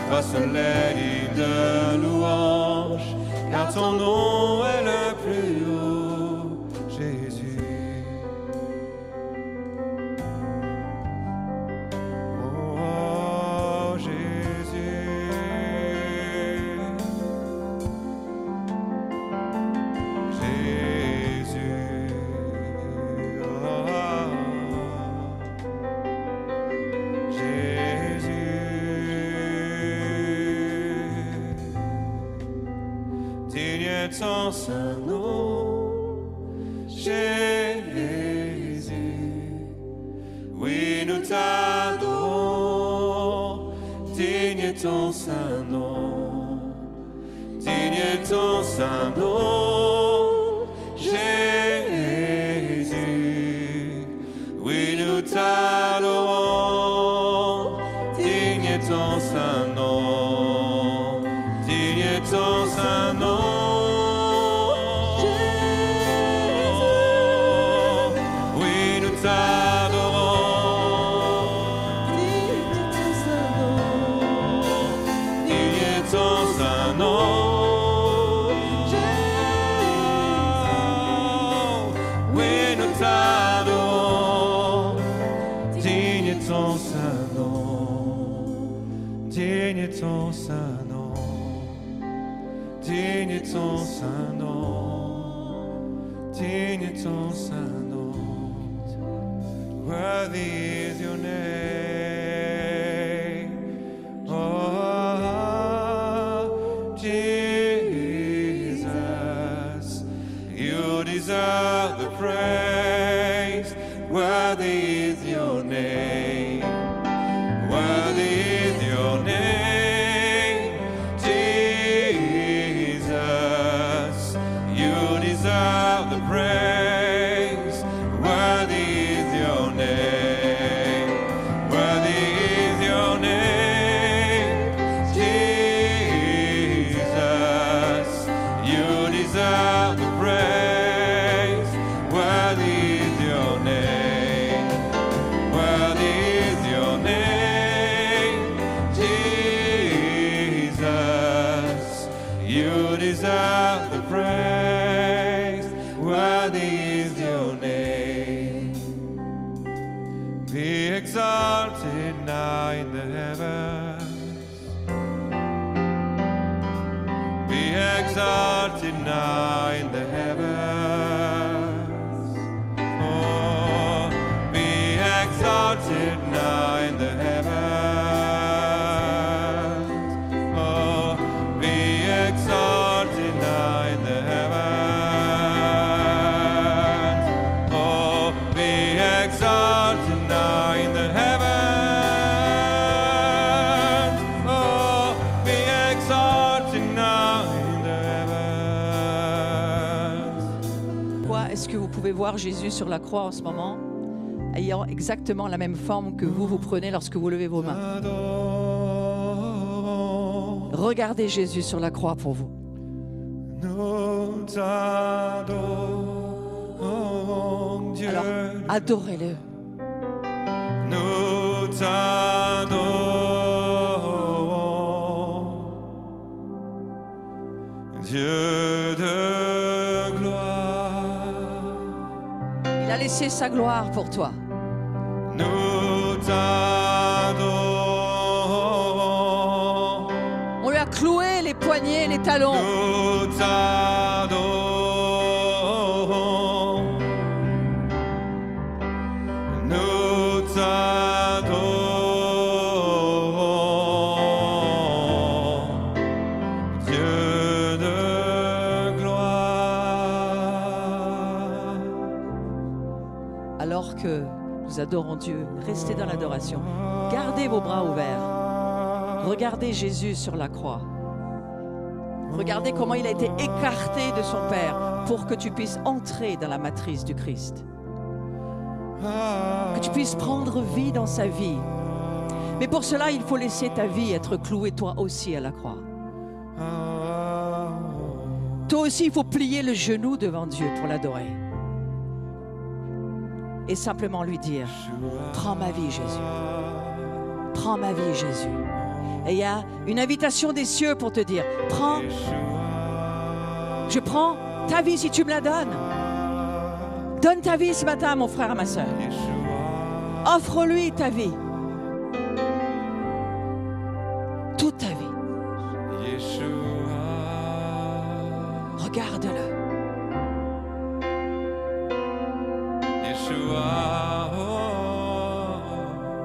Toi seul est digne de louange, car ton nom est le plus haut, Jésus. Oh, Jésus. Jésus. Oh, Jésus. Digne est ton saint nom, Jésus. Oui, nous t'adorons. Digne est ton saint nom, digne est ton saint nom, Jésus. Oui, nous t'adorons. Digne est ton saint nom, digne est ton saint nom. Oui, nous t'adorons. Digne est ton saint nom. Oui, nous t'adorons. Digne est ton saint nom. Digne est ton saint nom. Digne est ton saint nom. Digne est ton saint nom. Worthy is your name. Oh, Jesus, you deserve the praise. Worthy is your name. Worthy is your name, Jesus. You deserve the praise. Worthy is your name. Worthy is your name, Jesus. your name. Worthy is your name, Jesus. You deserve the praise. Worthy is your name. Be exalted now in the heavens. Be exalted now in the heavens. Oh, be exalted now in the heavens. Oh, be exalted now in the heavens. Oh, be exalted now in the heavens. Oh, be exalted now in the heavens. Pourquoi est-ce que vous pouvez voir Jésus sur la croix en ce moment, ayant exactement la même forme que vous prenez lorsque vous levez vos mains? Regardez Jésus sur la croix pour vous. Nous t'adorons, Dieu. Alors, adorez-le. Nous t'adorons, Dieu de gloire. Il a laissé sa gloire pour toi. Nous t'adorons, On lui a cloué les poignets et les talons. nous t'adorons, nous t'adorons, Dieu de gloire. Alors que nous adorons Dieu, restez dans l'adoration. Gardez vos bras ouverts. Regardez Jésus sur la croix. Regardez comment il a été écarté de son Père pour que tu puisses entrer dans la matrice du Christ. Que tu puisses prendre vie dans sa vie. Mais pour cela, il faut laisser ta vie être clouée toi aussi à la croix. Toi aussi, il faut plier le genou devant Dieu pour l'adorer. Et simplement lui dire, prends ma vie Jésus. Prends ma vie Jésus. Et il y a une invitation des cieux pour te dire, prends, je prends ta vie si tu me la donnes. Donne ta vie ce matin, mon frère et ma soeur. Offre-lui ta vie. Toute ta vie. Regarde-le.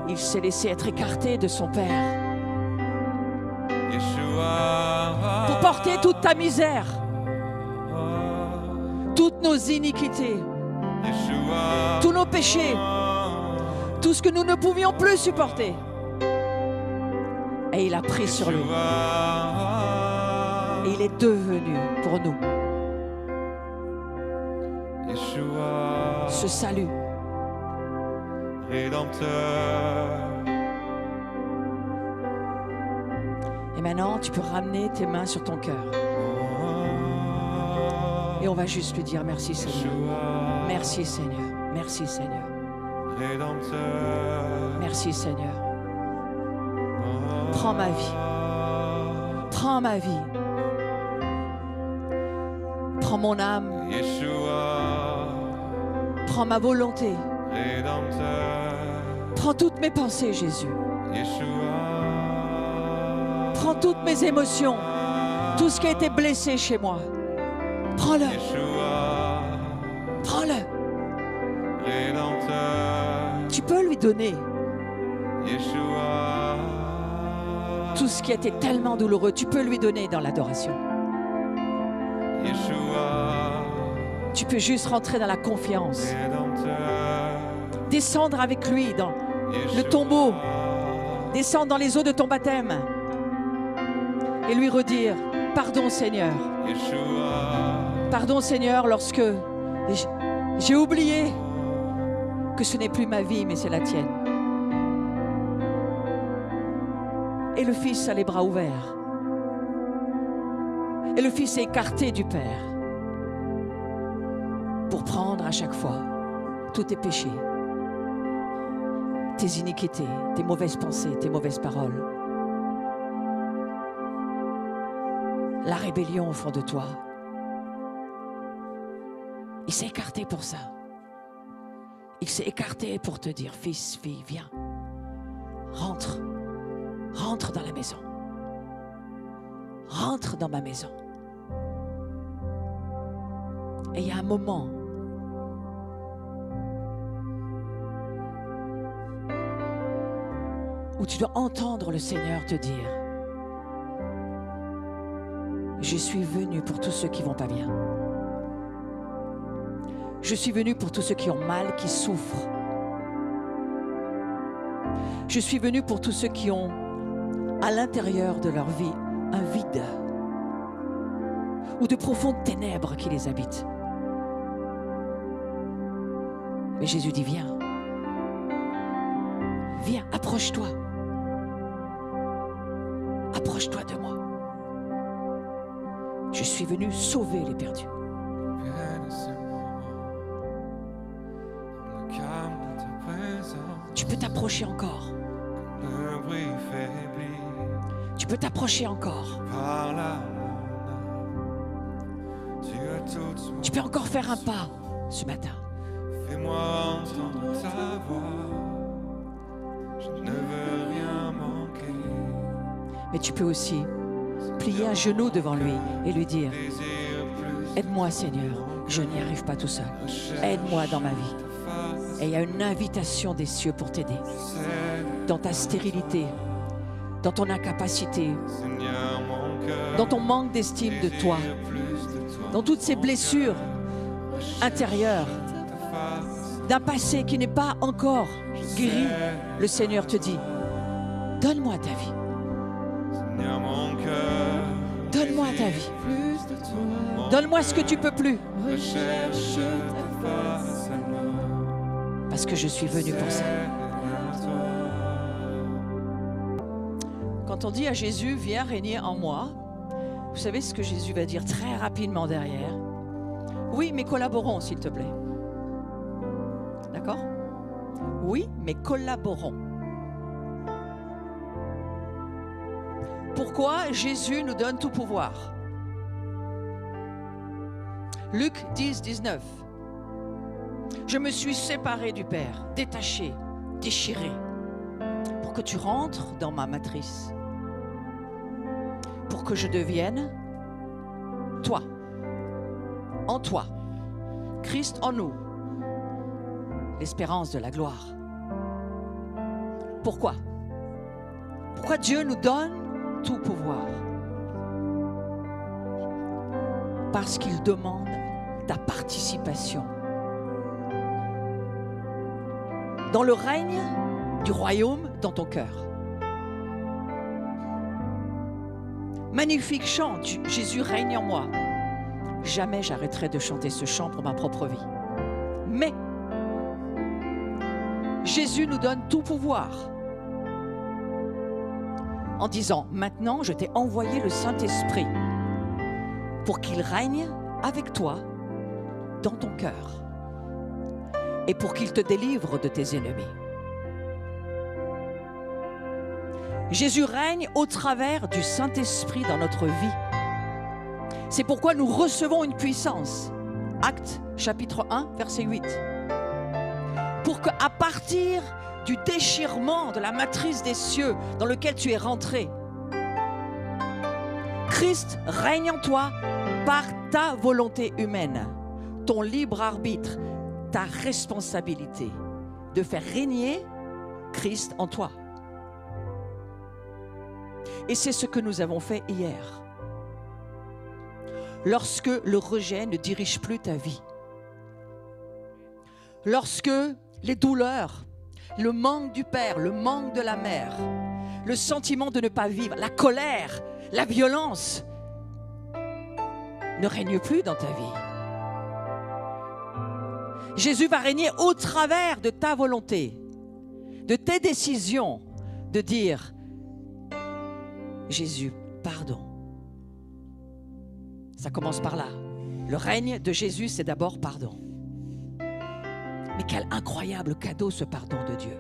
Il s'est laissé être écarté de son Père pour porter toute ta misère, toutes nos iniquités, tous nos péchés, tout ce que nous ne pouvions plus supporter. Et il a pris sur lui. Et il est devenu pour nous ce salut. Rédempteur. Et maintenant, tu peux ramener tes mains sur ton cœur. Et on va juste lui dire merci Seigneur. Merci Seigneur. Merci Seigneur. Rédempteur. Merci Seigneur. Prends ma vie. Prends ma vie. Prends mon âme. Prends ma volonté. Rédempteur. Prends toutes mes pensées, Jésus. Prends toutes mes émotions. Tout ce qui a été blessé chez moi. Prends-le. Prends-le. Rédempteur. Tu peux lui donner tout ce qui a été tellement douloureux. Tu peux lui donner dans l'adoration. Tu peux juste rentrer dans la confiance. Descendre avec lui dans le tombeau. Descendre dans les eaux de ton baptême. Et lui redire, pardon Seigneur. Pardon Seigneur lorsque j'ai oublié que ce n'est plus ma vie mais c'est la tienne. Et le Fils a les bras ouverts. Et le Fils est écarté du Père pour prendre à chaque fois tous tes péchés, tes iniquités, tes mauvaises pensées, tes mauvaises paroles, la rébellion au fond de toi. Il s'est écarté pour ça. Il s'est écarté pour te dire, fils, fille, viens, rentre, rentre dans la maison, rentre dans ma maison. Et il y a un moment où tu dois entendre le Seigneur te dire, je suis venu pour tous ceux qui ne vont pas bien. Je suis venu pour tous ceux qui ont mal, qui souffrent. Je suis venu pour tous ceux qui ont à l'intérieur de leur vie un vide ou de profondes ténèbres qui les habitent. Mais Jésus dit, viens, viens, approche-toi. Approche-toi de moi. Je suis venu sauver les perdus. Tu peux t'approcher encore. Tu peux t'approcher encore. Tu peux encore faire un pas ce matin. Fais-moi entendre ta voix. Je ne veux rien manquer. Mais tu peux aussi plier un genou devant lui et lui dire, aide-moi Seigneur, je n'y arrive pas tout seul. Aide-moi dans ma vie. Et il y a une invitation des cieux pour t'aider. Dans ta stérilité, dans ton incapacité, dans ton manque d'estime de toi, dans toutes ces blessures intérieures, d'un passé qui n'est pas encore guéri, le Seigneur te dit, donne-moi ta vie. Donne-moi ta vie. Donne-moi ce que tu peux plus. Parce que je suis venu pour ça. Quand on dit à Jésus, viens régner en moi, vous savez ce que Jésus va dire très rapidement derrière? Oui, mais collaborons, s'il te plaît. D'accord? Oui, mais collaborons. Pourquoi Jésus nous donne tout pouvoir? Luc 10, 19. Je me suis séparé du Père, détaché, déchiré, pour que tu rentres dans ma matrice, pour que je devienne toi, en toi, Christ en nous, l'espérance de la gloire. Pourquoi? Pourquoi Dieu nous donne tout pouvoir? Parce qu'il demande ta participation dans le règne du royaume dans ton cœur. Magnifique chant, Jésus règne en moi. Jamais j'arrêterai de chanter ce chant pour ma propre vie. Mais Jésus nous donne tout pouvoir en disant, maintenant je t'ai envoyé le Saint-Esprit pour qu'il règne avec toi dans ton cœur et pour qu'il te délivre de tes ennemis. Jésus règne au travers du Saint-Esprit dans notre vie. C'est pourquoi nous recevons une puissance. Actes chapitre 1, verset 8. Pour qu'à partir du déchirement de la matrice des cieux dans lequel tu es rentré, Christ règne en toi par ta volonté humaine, ton libre arbitre, ta responsabilité de faire régner Christ en toi. Et c'est ce que nous avons fait hier. Lorsque le rejet ne dirige plus ta vie, lorsque les douleurs, le manque du père, le manque de la mère, le sentiment de ne pas vivre, la colère, la violence ne règnent plus dans ta vie. Jésus va régner au travers de ta volonté, de tes décisions, de dire Jésus, pardon. Ça commence par là. Le règne de Jésus, c'est d'abord pardon. Mais quel incroyable cadeau ce pardon de Dieu,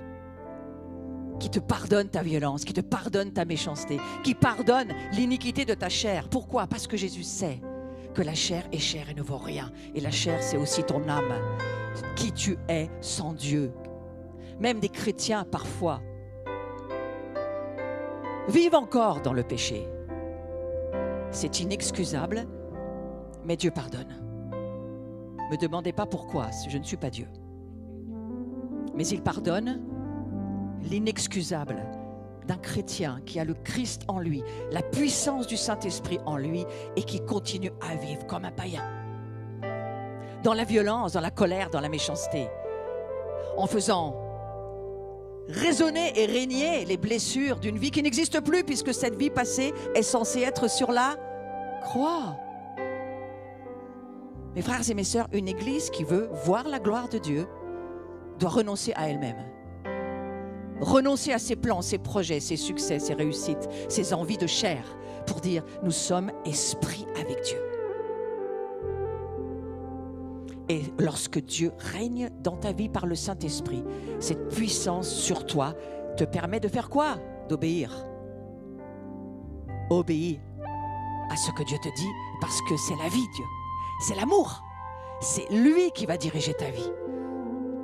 qui te pardonne ta violence, qui te pardonne ta méchanceté, qui pardonne l'iniquité de ta chair. Pourquoi? Parce que Jésus sait que la chair est chair et ne vaut rien. Et la chair, c'est aussi ton âme, qui tu es sans Dieu. Même des chrétiens, parfois, vivent encore dans le péché. C'est inexcusable, mais Dieu pardonne. Ne me demandez pas pourquoi, je ne suis pas Dieu. Mais il pardonne l'inexcusable d'un chrétien qui a le Christ en lui, la puissance du Saint-Esprit en lui et qui continue à vivre comme un païen. Dans la violence, dans la colère, dans la méchanceté, en faisant résonner et régner les blessures d'une vie qui n'existe plus puisque cette vie passée est censée être sur la croix. Mes frères et mes sœurs, une église qui veut voir la gloire de Dieu doit renoncer à elle-même. Renoncer à ses plans, ses projets, ses succès, ses réussites, ses envies de chair pour dire nous sommes esprit avec Dieu. Et lorsque Dieu règne dans ta vie par le Saint-Esprit, cette puissance sur toi te permet de faire quoi? D'obéir. Obéis à ce que Dieu te dit parce que c'est la vie, Dieu. C'est l'amour. C'est lui qui va diriger ta vie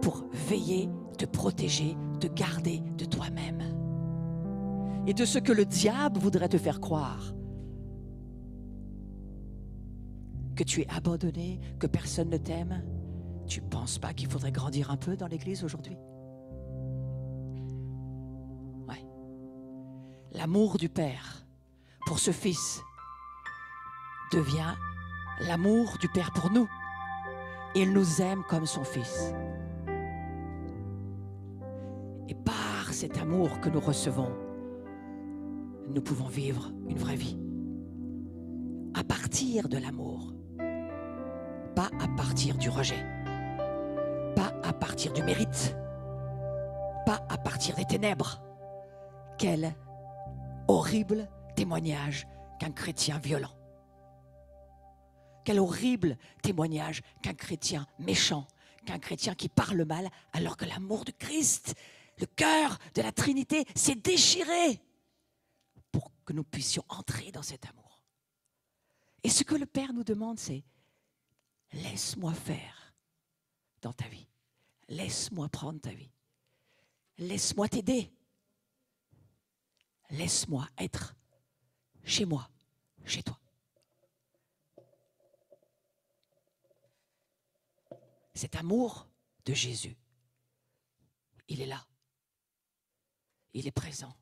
pour veiller, te protéger, te garder de toi-même et de ce que le diable voudrait te faire croire. Que tu es abandonné, que personne ne t'aime. Tu ne penses pas qu'il faudrait grandir un peu dans l'église aujourd'hui? Ouais. L'amour du Père pour ce Fils devient l'amour du Père pour nous. Il nous aime comme son Fils. Et par cet amour que nous recevons, nous pouvons vivre une vraie vie. À partir de l'amour. Pas à partir du rejet. Pas à partir du mérite. Pas à partir des ténèbres. Quel horrible témoignage qu'un chrétien violent. Quel horrible témoignage qu'un chrétien méchant, qu'un chrétien qui parle mal, alors que l'amour de Christ, le cœur de la Trinité, s'est déchiré pour que nous puissions entrer dans cet amour. Et ce que le Père nous demande, c'est laisse-moi faire dans ta vie. Laisse-moi prendre ta vie. Laisse-moi t'aider. Laisse-moi être chez moi, chez toi. Cet amour de Jésus, il est là. Il est présent.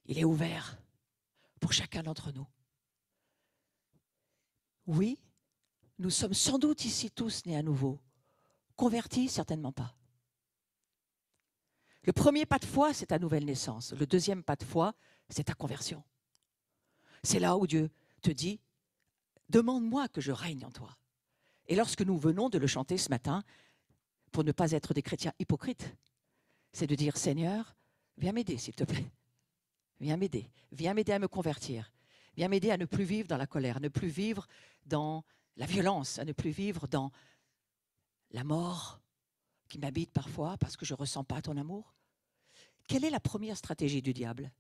Il est ouvert pour chacun d'entre nous. Oui, nous sommes sans doute ici tous nés à nouveau. Convertis, certainement pas. Le premier pas de foi, c'est ta nouvelle naissance. Le deuxième pas de foi, c'est ta conversion. C'est là où Dieu te dit, demande-moi que je règne en toi. Et lorsque nous venons de le chanter ce matin, pour ne pas être des chrétiens hypocrites, c'est de dire, Seigneur, viens m'aider s'il te plaît. Viens m'aider à me convertir. Viens m'aider à ne plus vivre dans la colère, à ne plus vivre dans la violence, à ne plus vivre dans la mort qui m'habite parfois parce que je ne ressens pas ton amour. Quelle est la première stratégie du diable?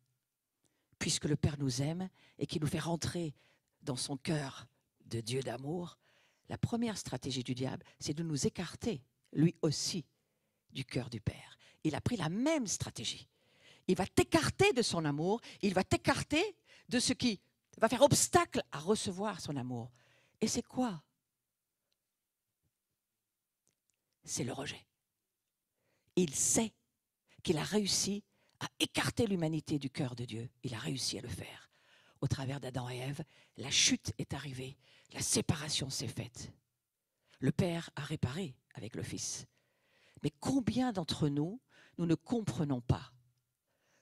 Puisque le Père nous aime et qu'il nous fait rentrer dans son cœur de Dieu d'amour, la première stratégie du diable, c'est de nous écarter, lui aussi, du cœur du Père. Il a pris la même stratégie. Il va t'écarter de son amour, il va t'écarter de ce qui va faire obstacle à recevoir son amour. Et c'est quoi? C'est le rejet. Il sait qu'il a réussi à écarter l'humanité du cœur de Dieu. Il a réussi à le faire. Au travers d'Adam et Ève, la chute est arrivée, la séparation s'est faite. Le Père a réparé avec le Fils. Mais combien d'entre nous, nous ne comprenons pas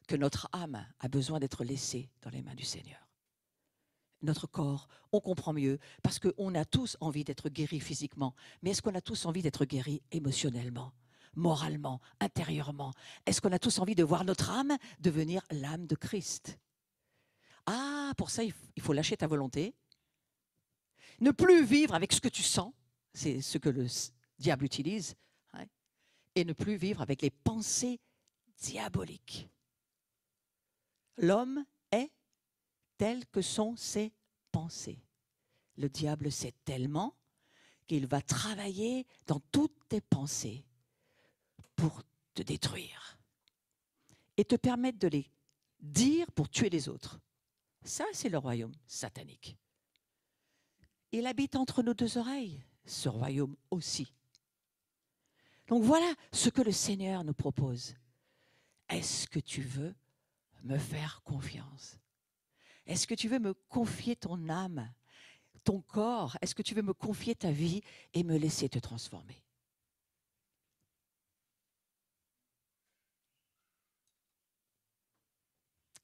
que notre âme a besoin d'être laissée dans les mains du Seigneur? Notre corps, on comprend mieux parce qu'on a tous envie d'être guéris physiquement. Mais est-ce qu'on a tous envie d'être guéris émotionnellement, moralement, intérieurement? Est-ce qu'on a tous envie de voir notre âme devenir l'âme de Christ? Ah, pour ça, il faut lâcher ta volonté. Ne plus vivre avec ce que tu sens, c'est ce que le diable utilise. et ne plus vivre avec les pensées diaboliques. L'homme est tel que sont ses pensées. Le diable sait tellement qu'il va travailler dans toutes tes pensées pour te détruire et te permettre de les dire pour tuer les autres. Ça, c'est le royaume satanique. Il habite entre nos deux oreilles, ce royaume aussi. Donc voilà ce que le Seigneur nous propose. Est-ce que tu veux me faire confiance? Est-ce que tu veux me confier ton âme, ton corps? Est-ce que tu veux me confier ta vie et me laisser te transformer?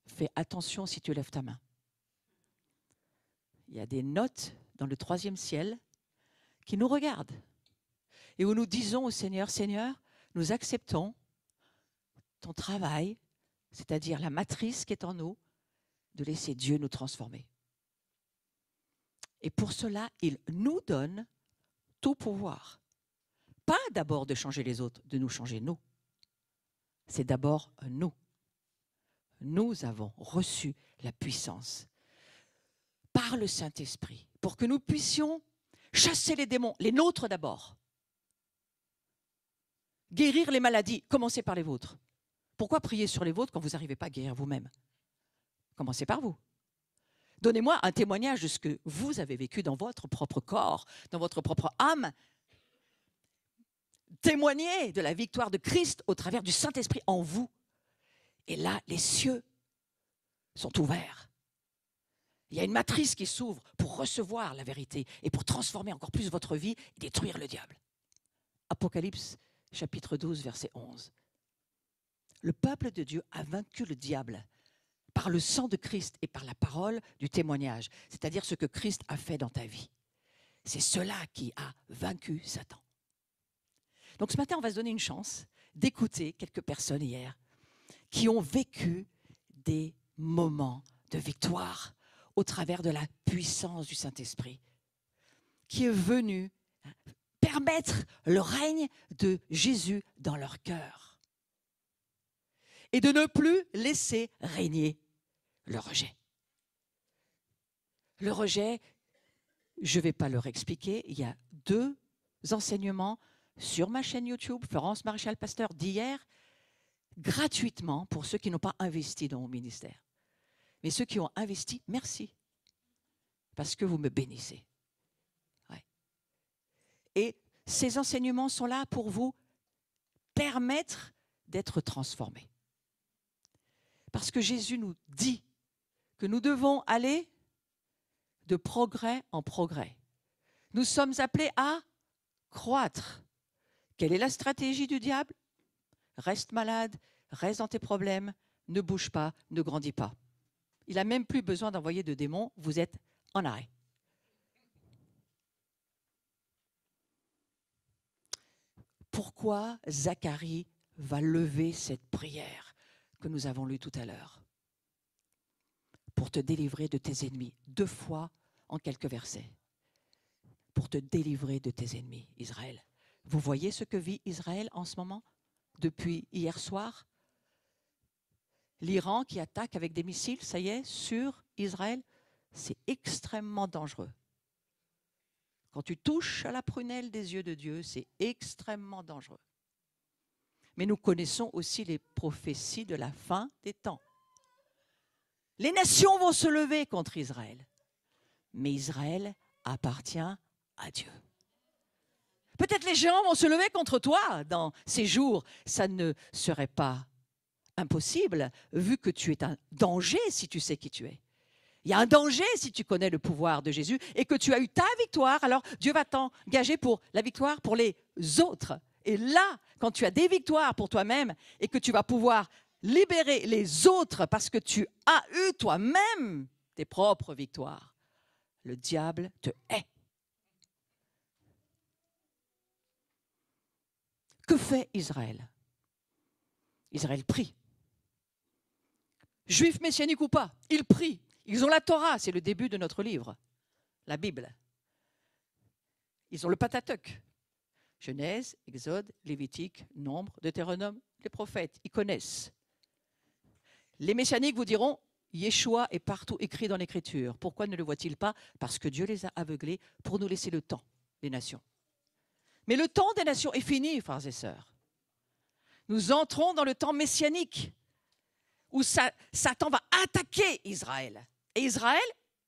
Fais attention si tu lèves ta main. Il y a des notes dans le 3e ciel qui nous regardent et où nous disons au Seigneur, Seigneur, nous acceptons ton travail, c'est-à-dire la matrice qui est en nous, de laisser Dieu nous transformer. Et pour cela, il nous donne tout pouvoir. Pas d'abord de changer les autres, de nous changer nous. C'est d'abord nous. Nous avons reçu la puissance par le Saint-Esprit pour que nous puissions chasser les démons, les nôtres d'abord. Guérir les maladies, commencez par les vôtres. Pourquoi prier sur les vôtres quand vous n'arrivez pas à guérir vous-même? Commencez par vous. Donnez-moi un témoignage de ce que vous avez vécu dans votre propre corps, dans votre propre âme. Témoignez de la victoire de Christ au travers du Saint-Esprit en vous. Et là, les cieux sont ouverts. Il y a une matrice qui s'ouvre pour recevoir la vérité et pour transformer encore plus votre vie et détruire le diable. Apocalypse, chapitre 12, verset 11. Le peuple de Dieu a vaincu le diable par le sang de Christ et par la parole du témoignage, c'est-à-dire ce que Christ a fait dans ta vie. C'est cela qui a vaincu Satan. Donc ce matin, on va se donner une chance d'écouter quelques personnes hier qui ont vécu des moments de victoire au travers de la puissance du Saint-Esprit, qui est venu permettre le règne de Jésus dans leur cœur et de ne plus laisser régner le rejet. Le rejet, je ne vais pas leur expliquer, il y a 2 enseignements sur ma chaîne YouTube, Florence Maréchal Pasteur, d'hier, gratuitement pour ceux qui n'ont pas investi dans mon ministère. Mais ceux qui ont investi, merci, parce que vous me bénissez. Ouais. Et ces enseignements sont là pour vous permettre d'être transformés. Parce que Jésus nous dit que nous devons aller de progrès en progrès. Nous sommes appelés à croître. Quelle est la stratégie du diable? Reste malade, reste dans tes problèmes, ne bouge pas, ne grandis pas. Il n'a même plus besoin d'envoyer de démons, vous êtes en arrêt. Pourquoi Zacharie va lever cette prière que nous avons lue tout à l'heure? Pour te délivrer de tes ennemis, 2 fois en quelques versets. Pour te délivrer de tes ennemis, Israël. Vous voyez ce que vit Israël en ce moment? Depuis hier soir, l'Iran qui attaque avec des missiles, ça y est, sur Israël, c'est extrêmement dangereux. Quand tu touches à la prunelle des yeux de Dieu, c'est extrêmement dangereux. Mais nous connaissons aussi les prophéties de la fin des temps. Les nations vont se lever contre Israël, mais Israël appartient à Dieu. Peut-être les géants vont se lever contre toi dans ces jours. Ça ne serait pas impossible, vu que tu es un danger si tu sais qui tu es. Il y a un danger si tu connais le pouvoir de Jésus et que tu as eu ta victoire, alors Dieu va t'engager pour la victoire pour les autres. Et là, quand tu as des victoires pour toi-même et que tu vas pouvoir libérer les autres parce que tu as eu toi-même tes propres victoires, le diable te hait. Que fait Israël? Israël prie. Juifs messianiques ou pas, ils prient. Ils ont la Torah, c'est le début de notre livre, la Bible. Ils ont le Pentateuque. Genèse, Exode, Lévitique, Nombre, Deutéronome, les prophètes, ils connaissent. Les messianiques vous diront, Yeshua est partout écrit dans l'Écriture. Pourquoi ne le voit-il pas? Parce que Dieu les a aveuglés pour nous laisser le temps, les nations. Mais le temps des nations est fini, frères et sœurs. Nous entrons dans le temps messianique, où Satan va attaquer Israël. Et Israël,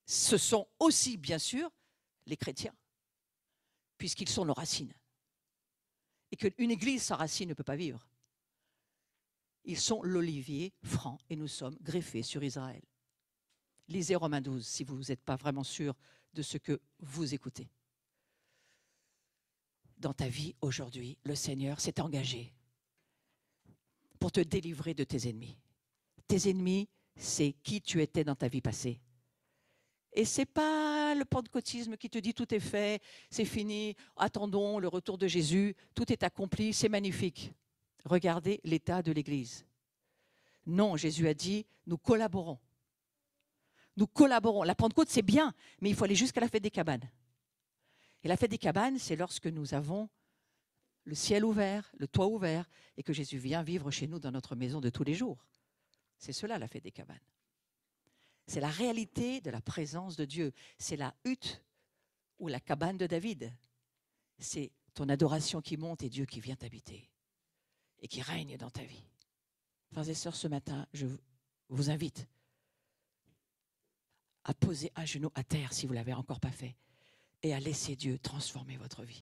ce sont aussi, bien sûr, les chrétiens, puisqu'ils sont nos racines. Et qu'une église sans racines ne peut pas vivre. Ils sont l'olivier franc et nous sommes greffés sur Israël. Lisez Romains 12 si vous n'êtes pas vraiment sûr de ce que vous écoutez. Dans ta vie aujourd'hui, le Seigneur s'est engagé pour te délivrer de tes ennemis. Tes ennemis, c'est qui tu étais dans ta vie passée. Et ce n'est pas le pentecôtisme qui te dit tout est fait, c'est fini, attendons le retour de Jésus, tout est accompli, c'est magnifique. Regardez l'état de l'Église. Non, Jésus a dit, nous collaborons. Nous collaborons. La Pentecôte, c'est bien, mais il faut aller jusqu'à la fête des cabanes. Et la fête des cabanes, c'est lorsque nous avons le ciel ouvert, le toit ouvert, et que Jésus vient vivre chez nous dans notre maison de tous les jours. C'est cela, la fête des cabanes. C'est la réalité de la présence de Dieu. C'est la hutte ou la cabane de David. C'est ton adoration qui monte et Dieu qui vient t'habiter et qui règne dans ta vie. Frères et sœurs, ce matin, je vous invite à poser un genou à terre si vous ne l'avez encore pas fait et à laisser Dieu transformer votre vie.